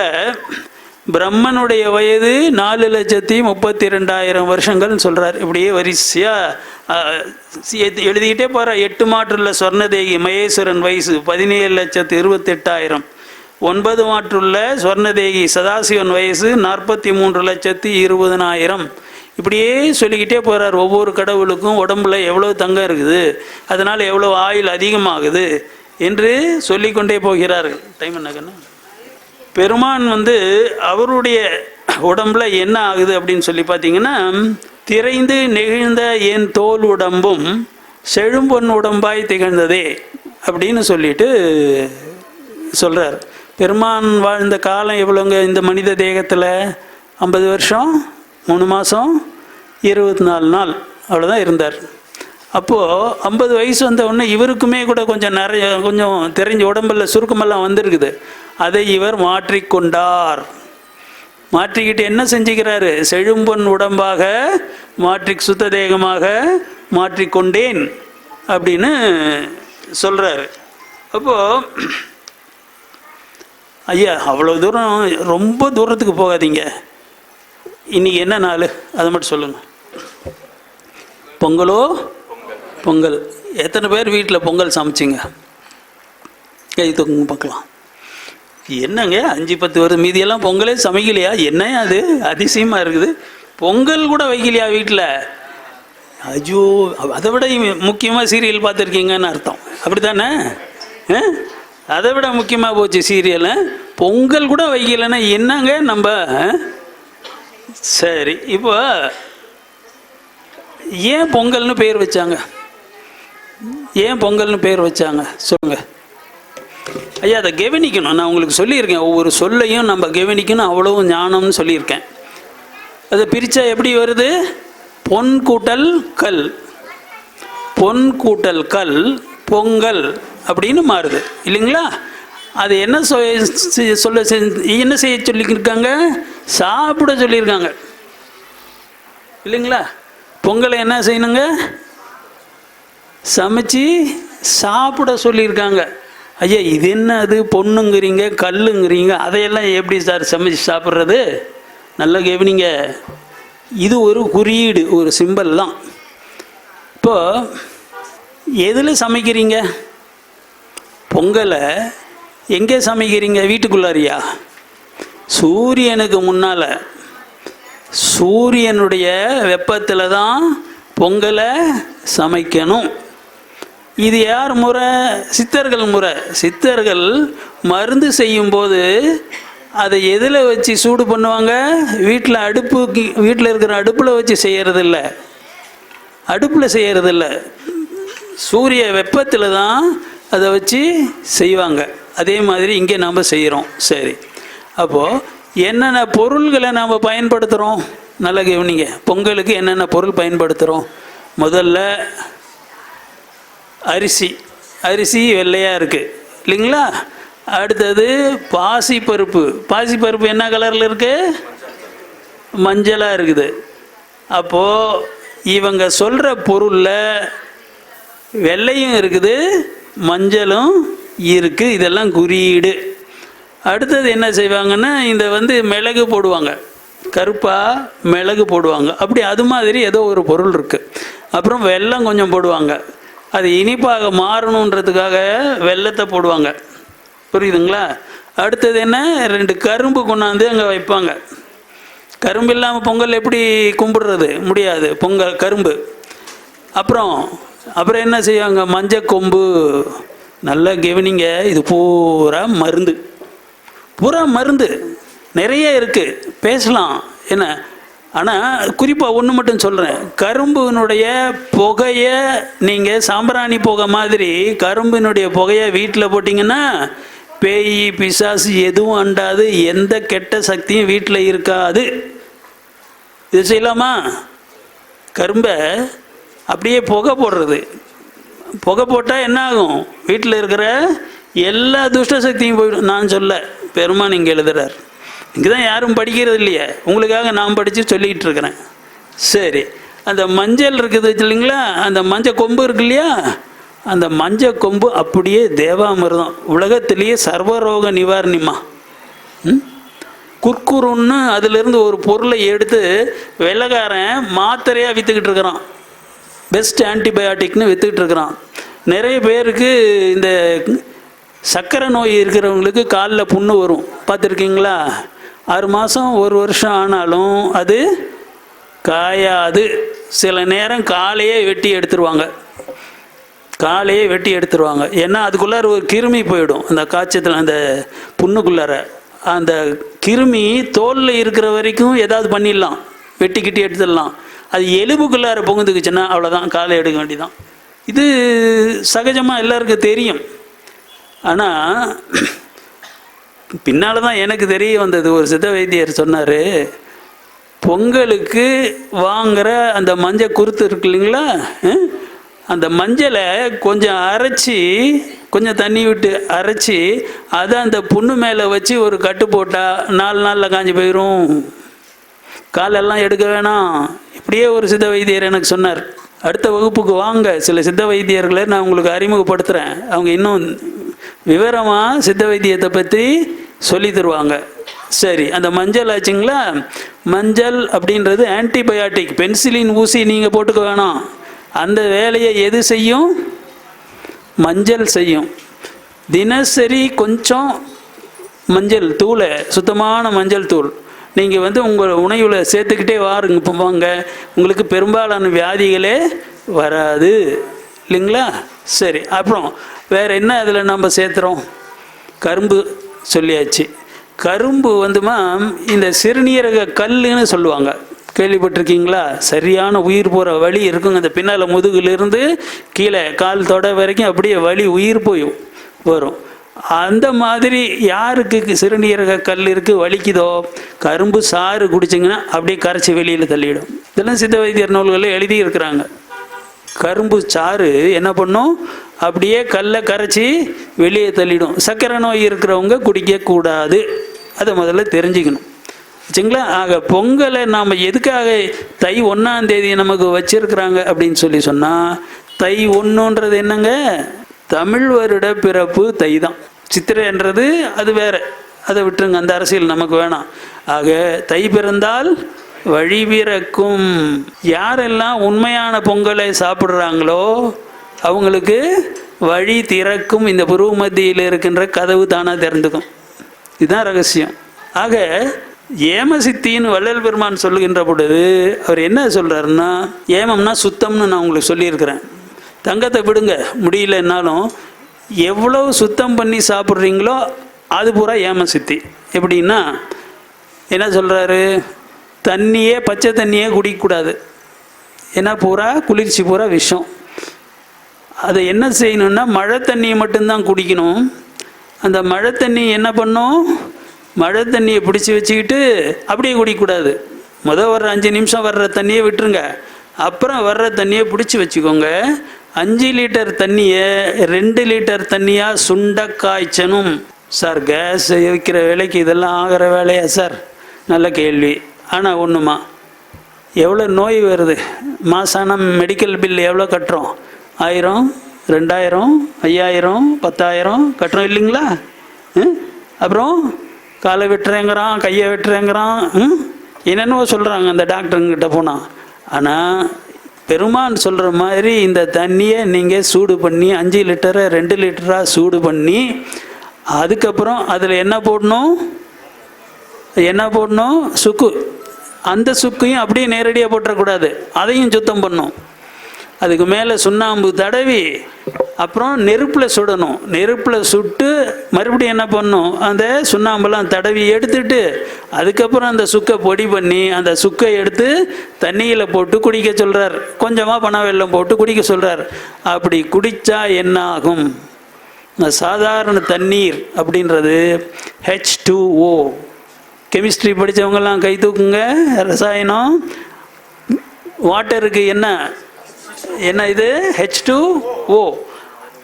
Speaker 2: பிரம்மனுடைய வயது 4,32,000 வருஷங்கள்னு சொல்கிறார். இப்படியே வரிசையாக எழுதிக்கிட்டே போகிற. 8 மாற்றுள்ள ஸ்வர்ணதேகி மகேஸ்வரன் வயசு 17,28,000. 9 மாற்றுள்ள ஸ்வர்ணதேகி சதாசிவன் வயசு 43,20,000. இப்படியே சொல்லிக்கிட்டே போகிறார். ஒவ்வொரு கடவுளுக்கும் உடம்புல எவ்வளோ தங்கம் இருக்குது, அதனால் எவ்வளோ ஆயுள் அதிகமாகுது என்று சொல்லிக்கொண்டே போகிறார்கள். டைம் என்னக்கண்ணா? பெருமான் அவருடைய உடம்புல என்ன ஆகுது அப்படின்னு சொல்லி பார்த்தீங்கன்னா, திரைந்து நெகிழ்ந்த என் தோல் உடம்பும் செழும்பொன் உடம்பாய் திகழ்ந்ததே அப்படின்னு சொல்லிட்டு சொல்கிறார். பெருமான் வாழ்ந்த காலம் எவ்வளோங்க இந்த மனித தேகத்தில்? 50 வருஷம் 3 மாதம் 24 நாள் அவ்வளோதான் இருந்தார். அப்போது 50 வயசு வந்த உடனே இவருக்குமே கூட கொஞ்சம் தெரிஞ்ச உடம்பில் சுருக்கமெல்லாம் வந்திருக்குது. அதை இவர் மாற்றிக்கொண்டார். மாற்றிக்கிட்டு என்ன செஞ்சுக்கிறாரு? செழும்பொன் உடம்பாக மாற்றி சுத்த தேகமாக மாற்றிக்கொண்டேன் அப்படின்னு சொல்கிறாரு. அப்போது ஐயா அவ்வளோ தூரம் ரொம்ப தூரத்துக்கு போகாதீங்க. இன்றைக்கி என்ன நாள் அதை மட்டும் சொல்லுங்கள். பொங்கலோ? பொங்கல். எத்தனை பேர் வீட்டில் பொங்கல் சமைச்சிங்க? கை தூக்குங்க பார்க்கலாம். என்னங்க 5-10 வருது, மீதியெல்லாம் பொங்கலே சமைக்கலையா? என்ன அது அதிசயமாக இருக்குது. பொங்கல் கூட வைக்கலையா வீட்டில்? ஐயோ, அதை விட முக்கியமாக சீரியல் பார்த்துருக்கீங்கன்னு அர்த்தம். அப்படி தானே? அதை விட முக்கியமாக போச்சு சீரியல். பொங்கல் கூட வைக்கலைன்னா என்னங்க நம்ம? சரி, இப்போ ஏன் பொங்கல்னு பேர் வச்சாங்க? ஏன் பொங்கல்னு பேர் வச்சாங்க சொல்லுங்கள் ஐயா. அதை கவனிக்கணும். நான் உங்களுக்கு சொல்லியிருக்கேன், ஒவ்வொரு சொல்லையும் நம்ம கவனிக்கணும், அவ்வளவு ஞானம்னு சொல்லியிருக்கேன். அதை பிரித்தா எப்படி வருது? பொன் கூட்டல் கல், பொன் கூட்டல் கல் பொங்கல் அப்படின்னு மாறுது இல்லைங்களா? அது என்ன என்ன செய்ய சொல்லியிருக்காங்க? சாப்பிட சொல்லியிருக்காங்க இல்லைங்களா? பொங்கலை என்ன செய்யணுங்க? சமைச்சு சாப்பிட சொல்லியிருக்காங்க. ஐயா இது என்ன அது பொண்ணுங்கிறீங்க கல்லுங்கிறீங்க, அதையெல்லாம் எப்படி சார் சமைச்சு சாப்பிட்றது? நல்லா கவனிங்க. இது ஒரு குறியீடு, ஒரு சிம்பல் தான். இப்போது எதில் சமைக்கிறீங்க? பொங்கலை எங்கே சமைக்கிறீங்க? வீட்டுக்குள்ளாரியா? சூரியனுக்கு முன்னால், சூரியனுடைய வெப்பத்தில் தான் பொங்கலை சமைக்கணும். இது யார் முறை? சித்தர்கள் முறை. சித்தர்கள் மருந்து செய்யும்போது அதை எதில் வச்சு சூடு பண்ணுவாங்க? வீட்டில் இருக்கிற அடுப்பில் வச்சு செய்கிறதில்ல, அடுப்பில் செய்கிறதில்ல, சூரிய வெப்பத்தில் தான் அதை வச்சு செய்வாங்க. அதே மாதிரி இங்கே நாம் செய்கிறோம். சரி, அப்போது என்னென்ன பொருள்களை நாம் பயன்படுத்துகிறோம்? நல்லா கவனிங்க. பொங்கலுக்கு என்னென்ன பொருள் பயன்படுத்துகிறோம்? முதல்ல அரிசி வெள்ளையாக இருக்குது இல்லைங்களா? அடுத்தது பாசிப்பருப்பு. பாசிப்பருப்பு என்ன கலரில் இருக்குது? மஞ்சளாக இருக்குது. அப்போது இவங்க சொல்கிற பொருளில் வெள்ளையும் இருக்குது மஞ்சளும் இருக்குது. இதெல்லாம் குறியீடு. அடுத்தது என்ன செய்வாங்கன்னா, இந்த மிளகு போடுவாங்க, கருப்பாக மிளகு போடுவாங்க. அப்படி அது மாதிரி ஏதோ ஒரு பொருள் இருக்குது. அப்புறம் வெல்லம் கொஞ்சம் போடுவாங்க, அது இனிப்பாக மாறணுன்றதுக்காக வெல்லத்தை போடுவாங்க. புரியுதுங்களா? அடுத்தது என்ன? 2 கரும்பு கொண்டாந்து அங்கே வைப்பாங்க. கரும்பு இல்லாமல் பொங்கல் எப்படி கும்பிடுறது? முடியாது. கரும்பு. அப்புறம் என்ன செய்வாங்க? மஞ்சள் கொம்பு. நல்லா கவனிங்க, இது பூரா மருந்து, பூரா மருந்து. நிறைய இருக்குது, பேசலாம் என்ன. ஆனால் குறிப்பாக ஒன்று மட்டும் சொல்கிறேன். கரும்பினுடைய புகையை நீங்கள் சாம்பிராணி புகை மாதிரி கரும்பினுடைய புகையை வீட்டில் போட்டிங்கன்னா பேய் பிசாசு எதுவும் அண்டாது, எந்த கெட்ட சக்தியும் வீட்டில் இருக்காது. இது செய்யலாமா? கரும்பை அப்படியே புகை போடுறது. புகை போட்டால் என்ன ஆகும்? வீட்டில் இருக்கிற எல்லா துஷ்ட சக்தியும் போயிடும். நான் சொல்ல, பெருமான் இங்கே எழுதுறார். இங்கே தான் யாரும் படிக்கிறது இல்லையே, உங்களுக்காக நான் படித்து சொல்லிக்கிட்டு இருக்கிறேன். சரி, அந்த மஞ்சள் இருக்குது இல்லைங்களா? அந்த மஞ்சள் கொம்பு இருக்கு இல்லையா? அந்த மஞ்சள் கொம்பு அப்படியே தேவாமிர்தம், உலகத்திலேயே சர்வரோக நிவாரணிமா. குர்குருன்னு அதிலிருந்து ஒரு பொருளை எடுத்து வெள்ளைக்காரன் மாத்திரையாக விற்றுக்கிட்டு இருக்கிறான். பெஸ்ட் ஆன்டிபயாட்டிக்னு விற்றுக்கிட்டு இருக்கிறான். நிறைய பேருக்கு இந்த சர்க்கரை நோய் இருக்கிறவங்களுக்கு காலில் புண்ணு வரும், பார்த்துருக்கீங்களா? 6 மாதம் 1 வருஷம் ஆனாலும் அது காயாது. சில நேரம் காலையே வெட்டி எடுத்துருவாங்க, காலையே வெட்டி எடுத்துருவாங்க. ஏன்னா அதுக்குள்ளார ஒரு கிருமி போயிடும். அந்த காய்ச்சத்தில் அந்த புண்ணுக்குள்ளார அந்த கிருமி தோலில் இருக்கிற வரைக்கும் ஏதாவது பண்ணிடலாம், வெட்டிக்கிட்டி எடுத்துடலாம். அது எலும்புக்குள்ளார பொங்குதுக்குச்சுன்னா அவ்வளோதான், காலை எடுக்க வேண்டியதான். இது சகஜமாக எல்லாருக்கும் தெரியும். ஆனால் பின்னால் தான் எனக்கு தெரிய வந்தது. ஒரு சித்த வைத்தியர் சொன்னார், பொங்கலுக்கு வாங்குகிற அந்த மஞ்சள் குருத்து இருக்கு இல்லைங்களா, அந்த மஞ்சளை கொஞ்சம் அரைச்சி, கொஞ்சம் தண்ணி விட்டு அரைச்சி அதை அந்த புண்ணு மேலே வச்சு ஒரு கட்டு போட்டால் 4 நாளில் காஞ்சி போயிடும். காலெல்லாம் எடுக்க வேணாம். இப்படியே ஒரு சித்த வைத்தியர் எனக்கு சொன்னார். அடுத்த வகுப்புக்கு வாங்க, சில சித்த வைத்தியர்களை நான் உங்களுக்கு அறிமுகப்படுத்துகிறேன். அவங்க இன்னும் விவரமாக சித்த வைத்தியத்தை பற்றி சொல்லி தருவாங்க. சரி, அந்த மஞ்சள் ஆச்சுங்களா. மஞ்சள் அப்படின்றது ஆன்டிபயாட்டிக். பென்சிலின் ஊசி நீங்கள் போட்டுக்க வேணாம். அந்த வேலையை எது செய்யும்? மஞ்சள் செய்யும். தினசரி கொஞ்சம் மஞ்சள் தூளை, சுத்தமான மஞ்சள் தூள் நீங்கள் உங்கள் உணவில் சேர்த்துக்கிட்டே வாங்க. உங்களுக்கு பெரும்பாலான வியாதிகளே வராது இல்லைங்களா. சரி, அப்புறம் வேறு என்ன அதில் நம்ம சேர்த்துறோம்? கரும்பு சொல்லியாச்சு. கரும்பு இந்த சிறுநீரக கல்லுன்னு சொல்லுவாங்க, கேள்விப்பட்டிருக்கீங்களா? சரியான உயிர் போகிற வலி இருக்குங்க. அந்த பின்னால் முதுகிலிருந்து கீழே கால் தொடை வரைக்கும் அப்படியே வலி உயிர் போய் வரும். அந்த மாதிரி யாருக்கு சிறுநீரக கல் இருக்குது, வலிக்குதோ, கரும்பு சாறு குடிச்சிங்கன்னா அப்படியே கரைச்சி வெளியில் தள்ளிடும். இதெல்லாம் சித்த வைத்தியர் நூல்களில் எழுதி இருக்கிறாங்க. கரும்பு சாறு என்ன பண்ணும்? அப்படியே கல்லை கரைச்சி வெளியே தள்ளிடும். சர்க்கரை நோய் இருக்கிறவங்க குடிக்கக்கூடாது. அதை முதல்ல தெரிஞ்சுக்கணும் வச்சுங்களா. ஆக பொங்கலை நாம் எதுக்காக தை 1ஆம் தேதி நமக்கு வச்சிருக்கிறாங்க அப்படின்னு சொன்னால், தை 1ன்றது என்னங்க? தமிழ் வருட பிறப்பு தை தான். சித்திரைன்றது அது வேற, அதை விட்டுருங்க, அந்த அரசியல் நமக்கு வேணாம். ஆக தை பிறந்தால் வழி பிறக்கும். யாரெல்லாம் உண்மையான பொங்கலை சாப்பிட்றாங்களோ அவங்களுக்கு வழி திறக்கும். இந்த புருவ மத்தியில் இருக்கின்ற கதவு தானாக திறந்துக்கும். இதுதான் ரகசியம். ஆக ஏமசித்தின்னு வள்ளல் பெருமான் சொல்லுகின்ற பொழுது அவர் என்ன சொல்கிறாருன்னா, ஏமம்னா சுத்தம்னு நான் உங்களுக்கு சொல்லியிருக்கிறேன். தங்கத்தை விடுங்க, முடியலன்னாலும் எவ்வளோ சுத்தம் பண்ணி சாப்பிட்றீங்களோ அது பூரா ஏமசித்தி. எப்படின்னா என்ன சொல்கிறாரு? தண்ணியே, பச்சை தண்ணியே குடிக்கக்கூடாது. ஏன்னா பூரா குளிர்ச்சி, பூரா விஷம். அதை என்ன செய்யணும்னா மழை தண்ணியை மட்டும்தான் குடிக்கணும். அந்த மழை தண்ணி என்ன பண்ணும்? மழை தண்ணியை பிடிச்சி வச்சுக்கிட்டு அப்படியே குடிக்கக்கூடாது. வர்ற 5 நிமிஷம் வர்ற தண்ணியை விட்டுருங்க. அப்புறம் வர்ற தண்ணியை பிடிச்சி வச்சுக்கோங்க. 5 லிட்டர் தண்ணியை 2 லிட்டர் தண்ணியாக சுண்ட காய்ச்சணும். சார், கேஸ் வைக்கிற வேலைக்கு இதெல்லாம் ஆகிற வேலையா சார்? நல்ல கேள்வி. ஆனால் ஒன்றுமா, எவ்வளோ நோய் வருது? மாசானம் மெடிக்கல் பில் எவ்வளோ கட்டுறோம்? 1000, 2000, 5000, 10000 கட்டுறோம் இல்லைங்களா? அப்புறம் காலை வெட்டுறேங்கிறான், கையை வெட்டுறேங்கிறான், என்னென்னவோ சொல்கிறாங்க அந்த டாக்டருங்கிட்ட போனால். ஆனால் பெருமான் சொல்கிற மாதிரி இந்த தண்ணியை நீங்கள் சூடு பண்ணி 5 லிட்டரை 2 லிட்டராக சூடு பண்ணி அதுக்கப்புறம் அதில் என்ன போடணும்? சுக்கு. அந்த சுக்கையும் அப்படியே நேரடியாக போட்டுறக்கூடாது, அதையும் சுத்தம் பண்ணணும். அதுக்கு மேலே சுண்ணாம்பு தடவி அப்புறம் நெருப்பில் சுடணும். நெருப்பில் சுட்டு மறுபடியும் என்ன பண்ணணும்? அந்த சுண்ணாம்பெல்லாம் தடவி எடுத்துட்டு அதுக்கப்புறம் அந்த சுக்கை பொடி பண்ணி அந்த சுக்கை எடுத்து தண்ணியில் போட்டு குடிக்க சொல்கிறார். கொஞ்சமாக பனை வெல்லம் போட்டு குடிக்க சொல்கிறார். அப்படி குடித்தா என்ன ஆகும்? சாதாரண தண்ணீர் அப்படின்றது H2O. கெமிஸ்ட்ரி படித்தவங்கெல்லாம் கை தூக்குங்க. ரசாயனம். வாட்டருக்கு என்ன இது? H2O.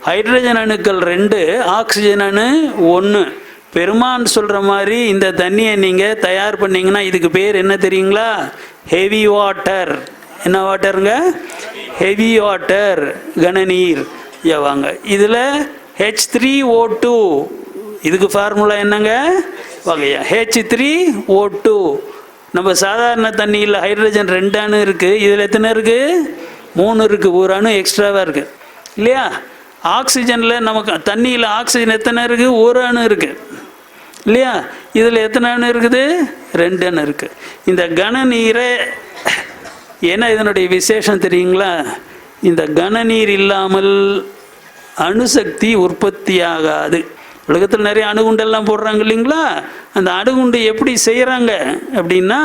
Speaker 2: ஹைட்ரஜன் அணுக்கள் 2, ஆக்சிஜன் அணு 1. பெருமான் சொல்கிற மாதிரி இந்த தண்ணியை நீங்கள் தயார் பண்ணிங்கன்னா இதுக்கு பேர் என்ன தெரியுங்களா? Heavy water. என்ன வாட்டருங்க? Heavy water, கனநீர். வாங்க, இதில் H3O2. இதுக்கு ஃபார்முலா என்னங்க? வகையா H3O2. நம்ம சாதாரண தண்ணியில் ஹைட்ரஜன் 2 அணு இருக்குது. இதில் எத்தனை இருக்குது? 3 இருக்குது. ஒரு அணு எக்ஸ்ட்ராவாக இருக்குது இல்லையா? ஆக்சிஜனில் நமக்கு தண்ணியில் ஆக்சிஜன் எத்தனை இருக்குது? ஒரு அணு இருக்குது இல்லையா? இதில் எத்தனை அணு இருக்குது? 2 அணு இருக்குது. இந்த கனநீரை ஏன்னா இதனுடைய விசேஷம் தெரியுங்களா? இந்த கனநீர் இல்லாமல் அணுசக்தி உற்பத்தி ஆகாது. உலகத்தில் நிறைய அணுகுண்டெல்லாம் போடுறாங்க இல்லைங்களா? அந்த அணுகுண்டு எப்படி செய்கிறாங்க அப்படின்னா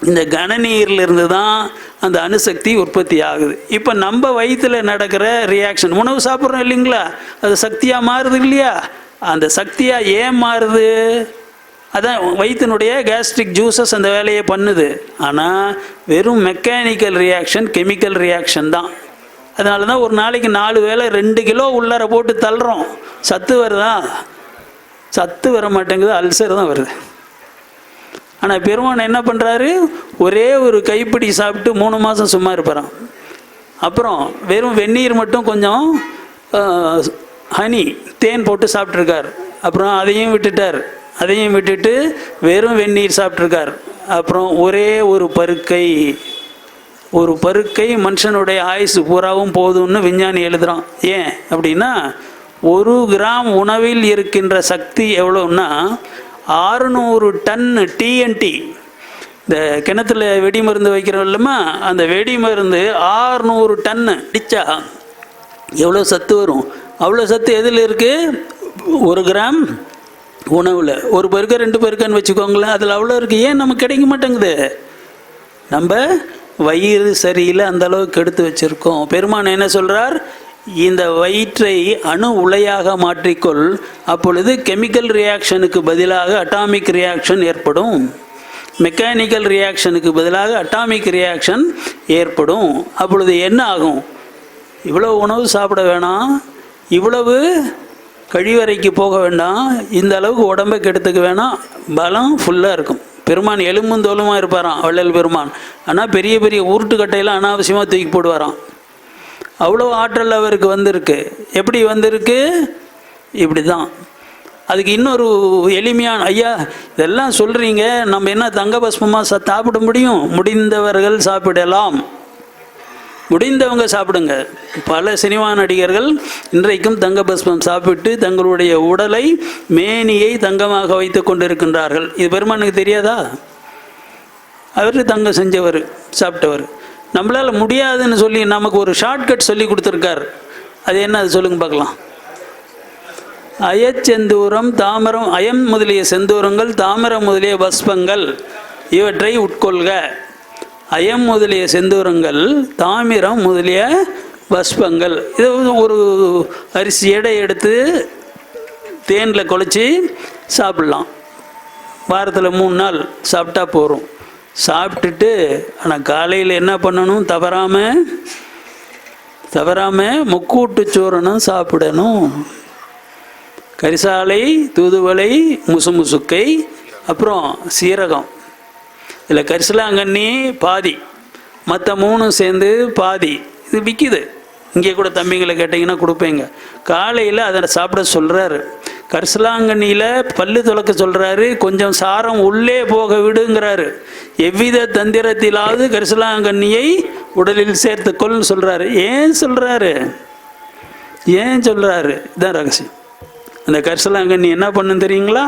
Speaker 2: இந்த கனநீரிலிருந்து தான் அந்த அணுசக்தி உற்பத்தி ஆகுது. இப்போ நம்ம வயிற்றில் நடக்கிற ரியாக்ஷன், உணவு சாப்பிட்றோம் இல்லைங்களா, அது சக்தியாக மாறுது இல்லையா? அந்த சக்தியாக ஏன் மாறுது? அதான் வயிற்றினுடைய கேஸ்ட்ரிக் ஜூஸஸ் அந்த வேலையை பண்ணுது. ஆனால் வெறும் மெக்கானிக்கல் ரியாக்ஷன், கெமிக்கல் ரியாக்ஷன் தான். அதனால தான் ஒரு நாளைக்கு 4 வேளை 2 கிலோ உள்ளார போட்டு தள்ளுறோம். சத்து வருதா? சத்து வர மாட்டேங்குது, அல்சர் தான் வருது. ஆனால் பெருமான் என்ன பண்ணுறாரு, ஒரே ஒரு கைப்பிடி சாப்பிட்டு 3 மாதம் சும்மா இருப்பாராம். அப்புறம் வெறும் வெந்நீர் மட்டும் கொஞ்சம் ஹனி தேன் போட்டு சாப்பிட்ருக்கார். அப்புறம் அதையும் விட்டுட்டார். அதையும் விட்டுட்டு வெறும் வெந்நீர் சாப்பிட்ருக்கார். அப்புறம் ஒரே ஒரு பருக்கை மனுஷனுடைய ஆயுசு பூராவும் போதும்னு விஞ்ஞானி எழுதுகிறான். ஏன் அப்படின்னா 1 கிராம் உணவில் இருக்கின்ற சக்தி எவ்வளோன்னா 600 டன் டிஎன்டி. இந்த கிணத்துல வெடி மருந்து வைக்கிறோம் இல்லைம்மா, அந்த வெடி மருந்து 600 டன்னு அடித்தா எவ்வளோ சத்து வரும்? அவ்வளோ சத்து எதில் இருக்குது? 1 கிராம் உணவில். 1 பருக்க 2 பருக்கன்னு வச்சுக்கோங்களேன், அதில் அவ்வளோ இருக்குது. ஏன் நமக்கு கிடைக்க மாட்டேங்குது? நம்ம வயிறு சரியில்லை, அந்த அளவுக்கு எடுத்து வச்சுருக்கோம். பெருமான் என்ன சொல்கிறார், இந்த வயிற்றை அணு உலையாக மாற்றிக்கொள், அப்பொழுது கெமிக்கல் ரியாக்ஷனுக்கு பதிலாக அட்டாமிக் ரியாக்ஷன் ஏற்படும், மெக்கானிக்கல் ரியாக்ஷனுக்கு பதிலாக அட்டாமிக் ரியாக்ஷன் ஏற்படும். அப்பொழுது என்ன ஆகும்? இவ்வளவு உணவு சாப்பிட வேணாம், இவ்வளவு கழிவறைக்கு போக வேண்டாம், இந்த அளவுக்கு உடம்பை கெடுத்துக்க வேணாம், பலம் ஃபுல்லாக இருக்கும். பெருமான் எலும்பும் தோலுமாக இருப்பாராம் வள்ளல் பெருமான். ஆனால் பெரிய பெரிய உருட்டுக்கட்டையெல்லாம் அனாவசியமாக தூக்கி போடுவாராம். அவ்வளோ ஆற்றல் அவருக்கு வந்திருக்கு. எப்படி வந்திருக்கு? இப்படி தான். அதுக்கு இன்னொரு எளிமையான, ஐயா இதெல்லாம் சொல்கிறீங்க, நம்ம என்ன தங்க பஸ்மமாக சாப்பிட முடியும்? முடிந்தவர்கள் சாப்பிடலாம், முடிந்தவங்க சாப்பிடுங்க. பல சினிமா நடிகர்கள் இன்றைக்கும் தங்க பஸ்மம் சாப்பிட்டு தங்களுடைய உடலை, மேனியை தங்கமாக வைத்து கொண்டிருக்கின்றார்கள். இது பெருமானுக்கு தெரியாதா? அவர் தங்கம் செஞ்சவர், சாப்பிட்டவர். நம்மளால் முடியாதுன்னு சொல்லி நமக்கு ஒரு ஷார்ட்கட் சொல்லி கொடுத்துருக்கார். அது என்ன? அது சொல்லுங்க பார்க்கலாம். அயச்செந்தூரம் தாமரம், அயம் முதலிய செந்தூரங்கள், தாமரம் முதலிய பஸ்பங்கள் இவற்றை உட்கொள்க. அயம் முதலிய செந்தூரங்கள், தாமிரம் முதலிய பஸ்பங்கள். இது ஒரு அரிசி எடை எடுத்து தேனில் குழச்சி சாப்பிட்லாம். வாரத்தில் 3 நாள் சாப்பிட்டா போகிறோம். சாப்பிட்டுட்டு ஆனால் காலையில் என்ன பண்ணணும்? தவறாமல் முக்கூட்டு சோறுனும் சாப்பிடணும். கரிசாலை, தூதுவளை, முசுமுசுக்கை, அப்புறம் சீரகம். இதில் கரிசலாங்கண்ணி பாதி, மற்ற 3 சேர்ந்து பாதி. இது விற்கிது. இங்கே கூட தம்பிங்களை கேட்டிங்கன்னா கொடுப்பேங்க. காலையில் அதை சாப்பிட சொல்கிறாரு. கரிசலாங்கண்ணியில் பல்லு துலக்க சொல்கிறாரு, கொஞ்சம் சாரம் உள்ளே போக விடுங்கிறாரு. எவ்வித தந்திரத்திலாவது கரிசலாங்கண்ணியை உடலில் சேர்த்துக்கொள்னு சொல்கிறாரு. ஏன் சொல்கிறாரு? இதுதான் ரகசியம். அந்த கரிசலாங்கண்ணி என்ன பண்ணுன்னு தெரியுங்களா?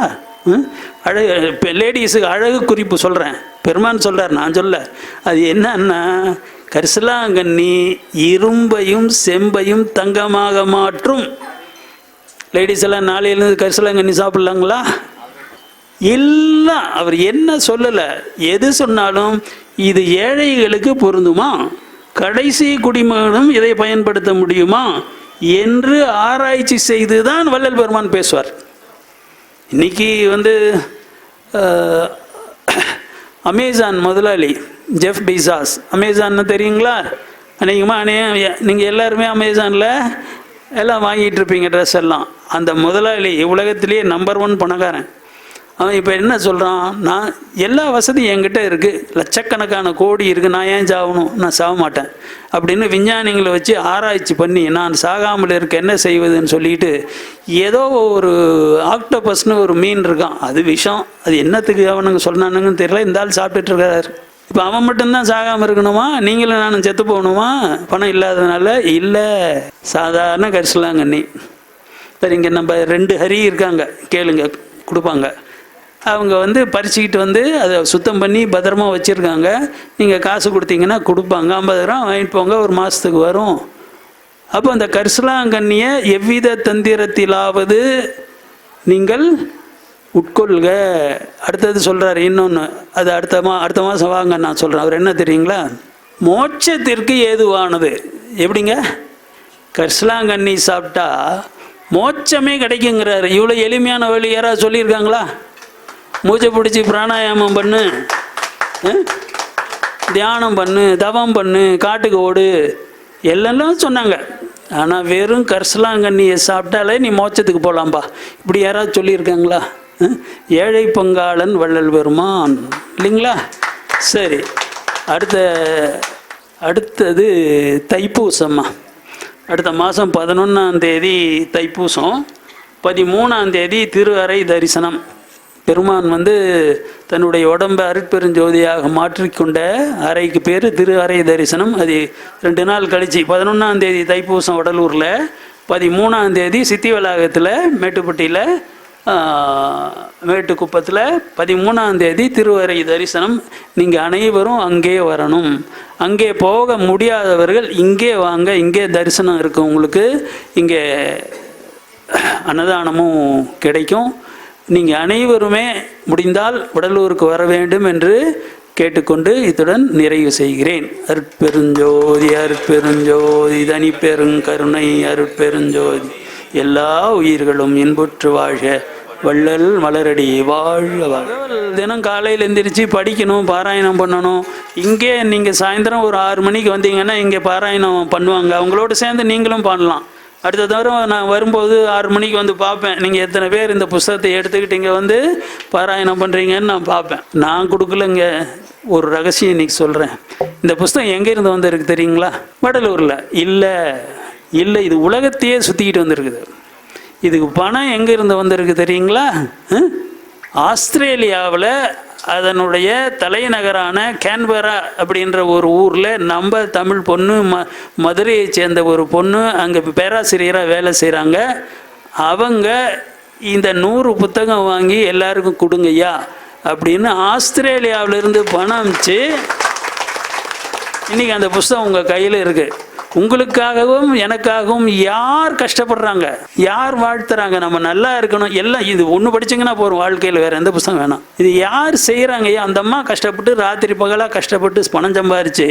Speaker 2: அழகு, இப்போ லேடிஸுக்கு அழகு குறிப்பு சொல்கிறேன், பெருமான் சொல்கிறார், நான் சொல்ல. அது என்னன்னா, கரிசலாங்கண்ணி இரும்பையும் செம்பையும் தங்கமாக மாற்றும். லேடிஸ் எல்லாம் நாளையிலேருந்து கரிசலாங்கண்ணி சாப்பிட்லாங்களா? இல்லை. அவர் என்ன சொல்லலை, எது சொன்னாலும் இது ஏழைகளுக்கு பொருந்துமா, கடைசி குடிமகனும் இதை பயன்படுத்த முடியுமா என்று ஆராய்ச்சி செய்து தான் வள்ளல் பெருமான் பேசுவார். இன்னைக்கு அமேசான் முதலாளி ஜெஃப் பீசாஸ், அமேசான்னு தெரியுங்களா? அநேகமாக நீங்கள் எல்லாருமே அமேசானில் எல்லாம் வாங்கிட்டு இருப்பீங்க ட்ரெஸ் எல்லாம். அந்த முதலாளி உலகத்திலேயே நம்பர் 1 பணக்காரன். அவன் இப்போ என்ன சொல்கிறான், நான் எல்லா வசதியும் என்கிட்ட இருக்குது, லட்சக்கணக்கான கோடி இருக்குது, நான் ஏன் சாகணும், நான் சாக மாட்டேன் அப்படின்னு விஞ்ஞானிகளை வச்சு ஆராய்ச்சி பண்ணி நான் சாகாமல் இருக்க என்ன செய்வதுன்னு சொல்லிட்டு, ஏதோ ஒரு ஆக்டோபஸ்னு ஒரு மீன் இருக்கான், அது விஷம், அது என்னத்துக்கு அவனுங்க சொன்னானுங்கன்னு தெரியல, இந்த ஆள் சாப்பிட்டுட்டு இருக்காரு. இப்போ அவன் மட்டும்தான் சாகாமல் இருக்கணுமா, நீங்களும் நானும் செத்து போகணுமா பணம் இல்லாததுனால? இல்லை, சாதாரண கரிசலாங்கண்ணி. சரி, இங்கே நம்ம 2 ஹரி இருக்காங்க, கேளுங்க, கொடுப்பாங்க. அவங்க பறிச்சுக்கிட்டு அதை சுத்தம் பண்ணி பத்திரமா வச்சுருக்காங்க. நீங்கள் காசு கொடுத்தீங்கன்னா கொடுப்பாங்க, 50 ரூபா வாங்கிட்டு போங்க, ஒரு மாதத்துக்கு வரும். அப்போ அந்த கரிசலாங்கண்ணியை எவ்வித தந்திரத்திலாவது நீங்கள் உட்கொள்க. அடுத்தது சொல்கிறார் இன்னொன்று, அது அடுத்த மாதம் வாங்க நான் சொல்கிறேன். அவர் என்ன தெரியுங்களா, மோட்சத்திற்கு ஏதுவானது. எப்படிங்க? கரிசலாங்கண்ணி சாப்பிட்டா மோட்சமே கிடைக்குங்கிறாரு. இவ்வளோ எளிமையான வழி யாராவது சொல்லியிருக்காங்களா? மூச்சை பிடிச்சி பிராணாயாமம் பண்ணு, தியானம் பண்ணு, தவம் பண்ணு, காட்டுக்கு ஓடு எல்லாம் சொன்னாங்க. ஆனால் வெறும் கரிசலாங்கண்ணியை சாப்பிட்டாலே நீ மோட்சத்துக்கு போகலாம்பா, இப்படி யாராவது சொல்லியிருக்காங்களா? ஏழை பங்காளன் வள்ளல் பெருமான் இல்லைங்களா? சரி, அடுத்தது தைப்பூசம்மா. அடுத்த மாதம் 11ஆம் தேதி தைப்பூசம், 13ஆம் தேதி திரு அறை தரிசனம். பெருமான் தன்னுடைய உடம்பை அருட்பெருஞ்சோதியாக மாற்றிக்கொண்ட அறைக்கு பேர் திரு அறை தரிசனம். அது 2 நாள் கழிச்சு 11ஆம் தேதி தைப்பூசம் வடலூரில், 13ஆம் தேதி சித்தி வளாகத்தில் மேட்டுப்பட்டியில் மேட்டுக்குப்பத்தில், 13ஆம் தேதி திருவரை தரிசனம். நீங்கள் அனைவரும் அங்கே வரணும். அங்கே போக முடியாதவர்கள் இங்கே வாங்க, இங்கே தரிசனம் இருக்குது உங்களுக்கு, இங்கே அன்னதானமும் கிடைக்கும். நீங்கள் அனைவருமே முடிந்தால் வடலூருக்கு வர வேண்டும் என்று கேட்டுக்கொண்டு இத்துடன் நிறைவு செய்கிறேன். அருட்பெருஞ்சோதி அருட்பெருஞ்சோதி தனி பெருங்கருணை அருட்பெருஞ்சோதி எல்லா உயிர்களும் இன்புற்று வாழ்க, வள்ளல் மலரடி வாழ்க வாழ்க. தினம் காலையில் எந்திரிச்சு படிக்கணும், பாராயணம் பண்ணணும். இங்கே நீங்கள் சாயந்தரம் ஒரு 6 மணிக்கு வந்தீங்கன்னா இங்கே பாராயணம் பண்ணுவாங்க, அவங்களோட சேர்ந்து நீங்களும் பண்ணலாம். அடுத்த தடவை நான் வரும்போது 6 மணிக்கு பார்ப்பேன், நீங்கள் எத்தனை பேர் இந்த புஸ்தகத்தை எடுத்துக்கிட்டு இங்கே பாராயணம் பண்ணுறீங்கன்னு நான் பார்ப்பேன். நான் கொடுக்கலங்க, ஒரு ரகசியம் இன்றைக்கி சொல்கிறேன். இந்த புஸ்தகம் எங்கேருந்து வந்திருக்கு தெரியுங்களா? வடலூரில் இல்லை, இது உலகத்தையே சுற்றிக்கிட்டு வந்திருக்குது. இதுக்கு பணம் எங்கேருந்து வந்திருக்கு தெரியுங்களா? ஆஸ்திரேலியாவில் அதனுடைய தலைநகரான கேன்பரா அப்படின்ற ஒரு ஊரில் நம்ம தமிழ் பொண்ணு, மதுரையை சேர்ந்த ஒரு பொண்ணு அங்கே பேராசிரியராக வேலை செய்கிறாங்க. அவங்க இந்த 100 புத்தகம் வாங்கி எல்லாருக்கும் கொடுங்கய்யா அப்படின்னு ஆஸ்திரேலியாவிலிருந்து பணம் அனுப்பிச்சு இன்றைக்கி அந்த புஸ்தகம் உங்கள் கையில் இருக்குது. உங்களுக்காகவும் எனக்காகவும் யார் கஷ்டப்படுறாங்க, யார் வாழ்த்துறாங்க, நம்ம நல்லா இருக்கணும், எல்லாம் இது ஒன்று படிச்சிங்கன்னா போகிறோம், வாழ்க்கையில் வேறு எந்த புத்தகம் வேணாம். இது யார் செய்கிறாங்க? அந்த அம்மா கஷ்டப்பட்டு ராத்திரி பகலாக கஷ்டப்பட்டு பணம் சம்பாரிச்சு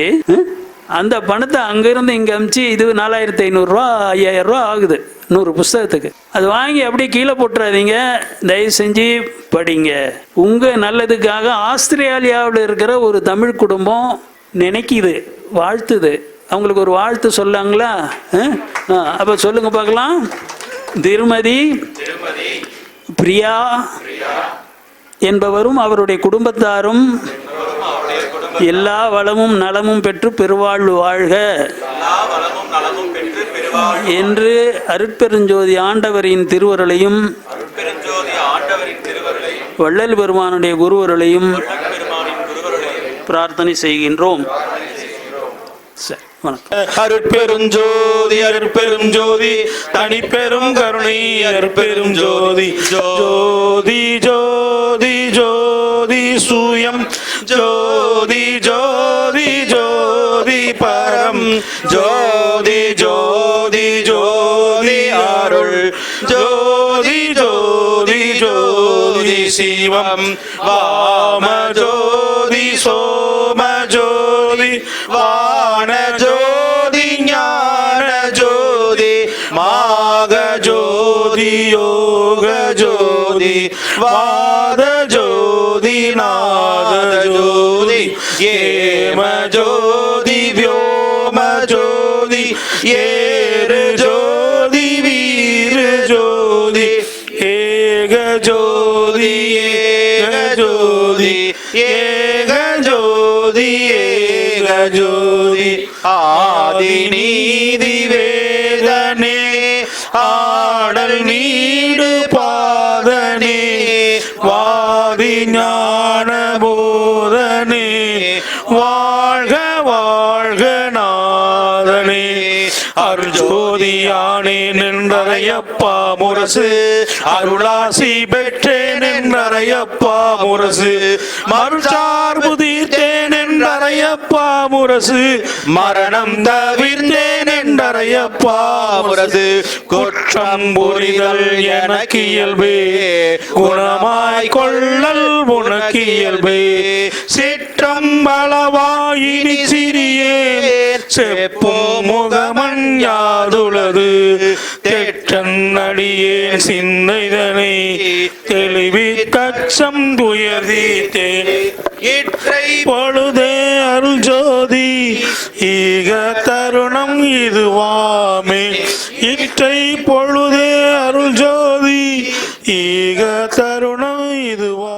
Speaker 2: அந்த பணத்தை அங்கேருந்து இங்கே அமிச்சு, இது 4500 ரூபா 5000 ரூபா ஆகுது 100 புஸ்தகத்துக்கு. அது வாங்கி அப்படியே கீழே போட்டுறாதீங்க, தயவு செஞ்சு படிங்க. உங்கள் நல்லதுக்காக ஆஸ்திரேலியாவில் இருக்கிற ஒரு தமிழ் குடும்பம் நினைக்குது, வாழ்த்துது. அவங்களுக்கு ஒரு வாழ்த்து சொல்லாங்களா? அப்போ சொல்லுங்க பார்க்கலாம். திருமதி பிரியா என்பவரும் அவருடைய குடும்பத்தாரும் எல்லா வளமும் நலமும் பெற்று பெருவாழ்வு வாழ்க என்று அருட்பெருஞ்சோதி ஆண்டவரின் திருவருளையும் வள்ளல் பெருமானுடைய குருவருளையும் பிரார்த்தனை செய்கின்றோம். சரி, வணக்கம்.
Speaker 3: அருட்பெருஞ்சோதி அருட்பெருஞ்சோதி தனி பெரும் கருணை அருட்பெருஞ்சோதி ஜோதி ஜோதி ஜோதி சூயம் ஜோதி ஜோதி ஜோதி பரம் ஜோதி ஜோதி ஜோதி அருள் ஜோதி ஜோதி ஜோதி சிவம் வாம ஜோதி சோம ஜோதி வான ஜோதி ஞான ஜோதி மாக ஜோதி யோக ஜோதி வாத ஜோதி நாத ஜோதி ஏம ஜோதி வியோம ஜோதி ஏறு ஜோதி வீர ஜோதி ஏக ஜோதி ஏக ஜோதி ஏக ஜோதி ஏக ஜோதி ஆதி நீதி வேதனே ஆடல் நீடு பாதனே வாதி ஞான போதனே வாழ்க வாழ்க நாதனே அருஜோதியானே நின்றரையப்பா முரசு அருளாசி பெற்றேன் என்றரையப்பா முரசு மறுசார்பு தீர்த்தேன் என்றரையப்பா முரசு மரணம் தவிர்த்தேன் என்றரையப்பா முரசு குற்றம் புரிதல் எனக்கு இயல்பே குணமாய் கொள்ளல் உனக்கு இயல்பே சிற்றம்பலவாயினி சிறியே செப்பும் முகமன் யாதுளது தெற்க செற்றடியேன் சிந்தைதனை தெளிவி தச்சம் துயர்தீத்தேன்
Speaker 4: இற்றை
Speaker 3: பொழுதே அருள் ஜோதி ஈக தருணம் இதுவாமே இற்றை பொழுதே அருள் ஜோதி ஈக தருணம் இதுவா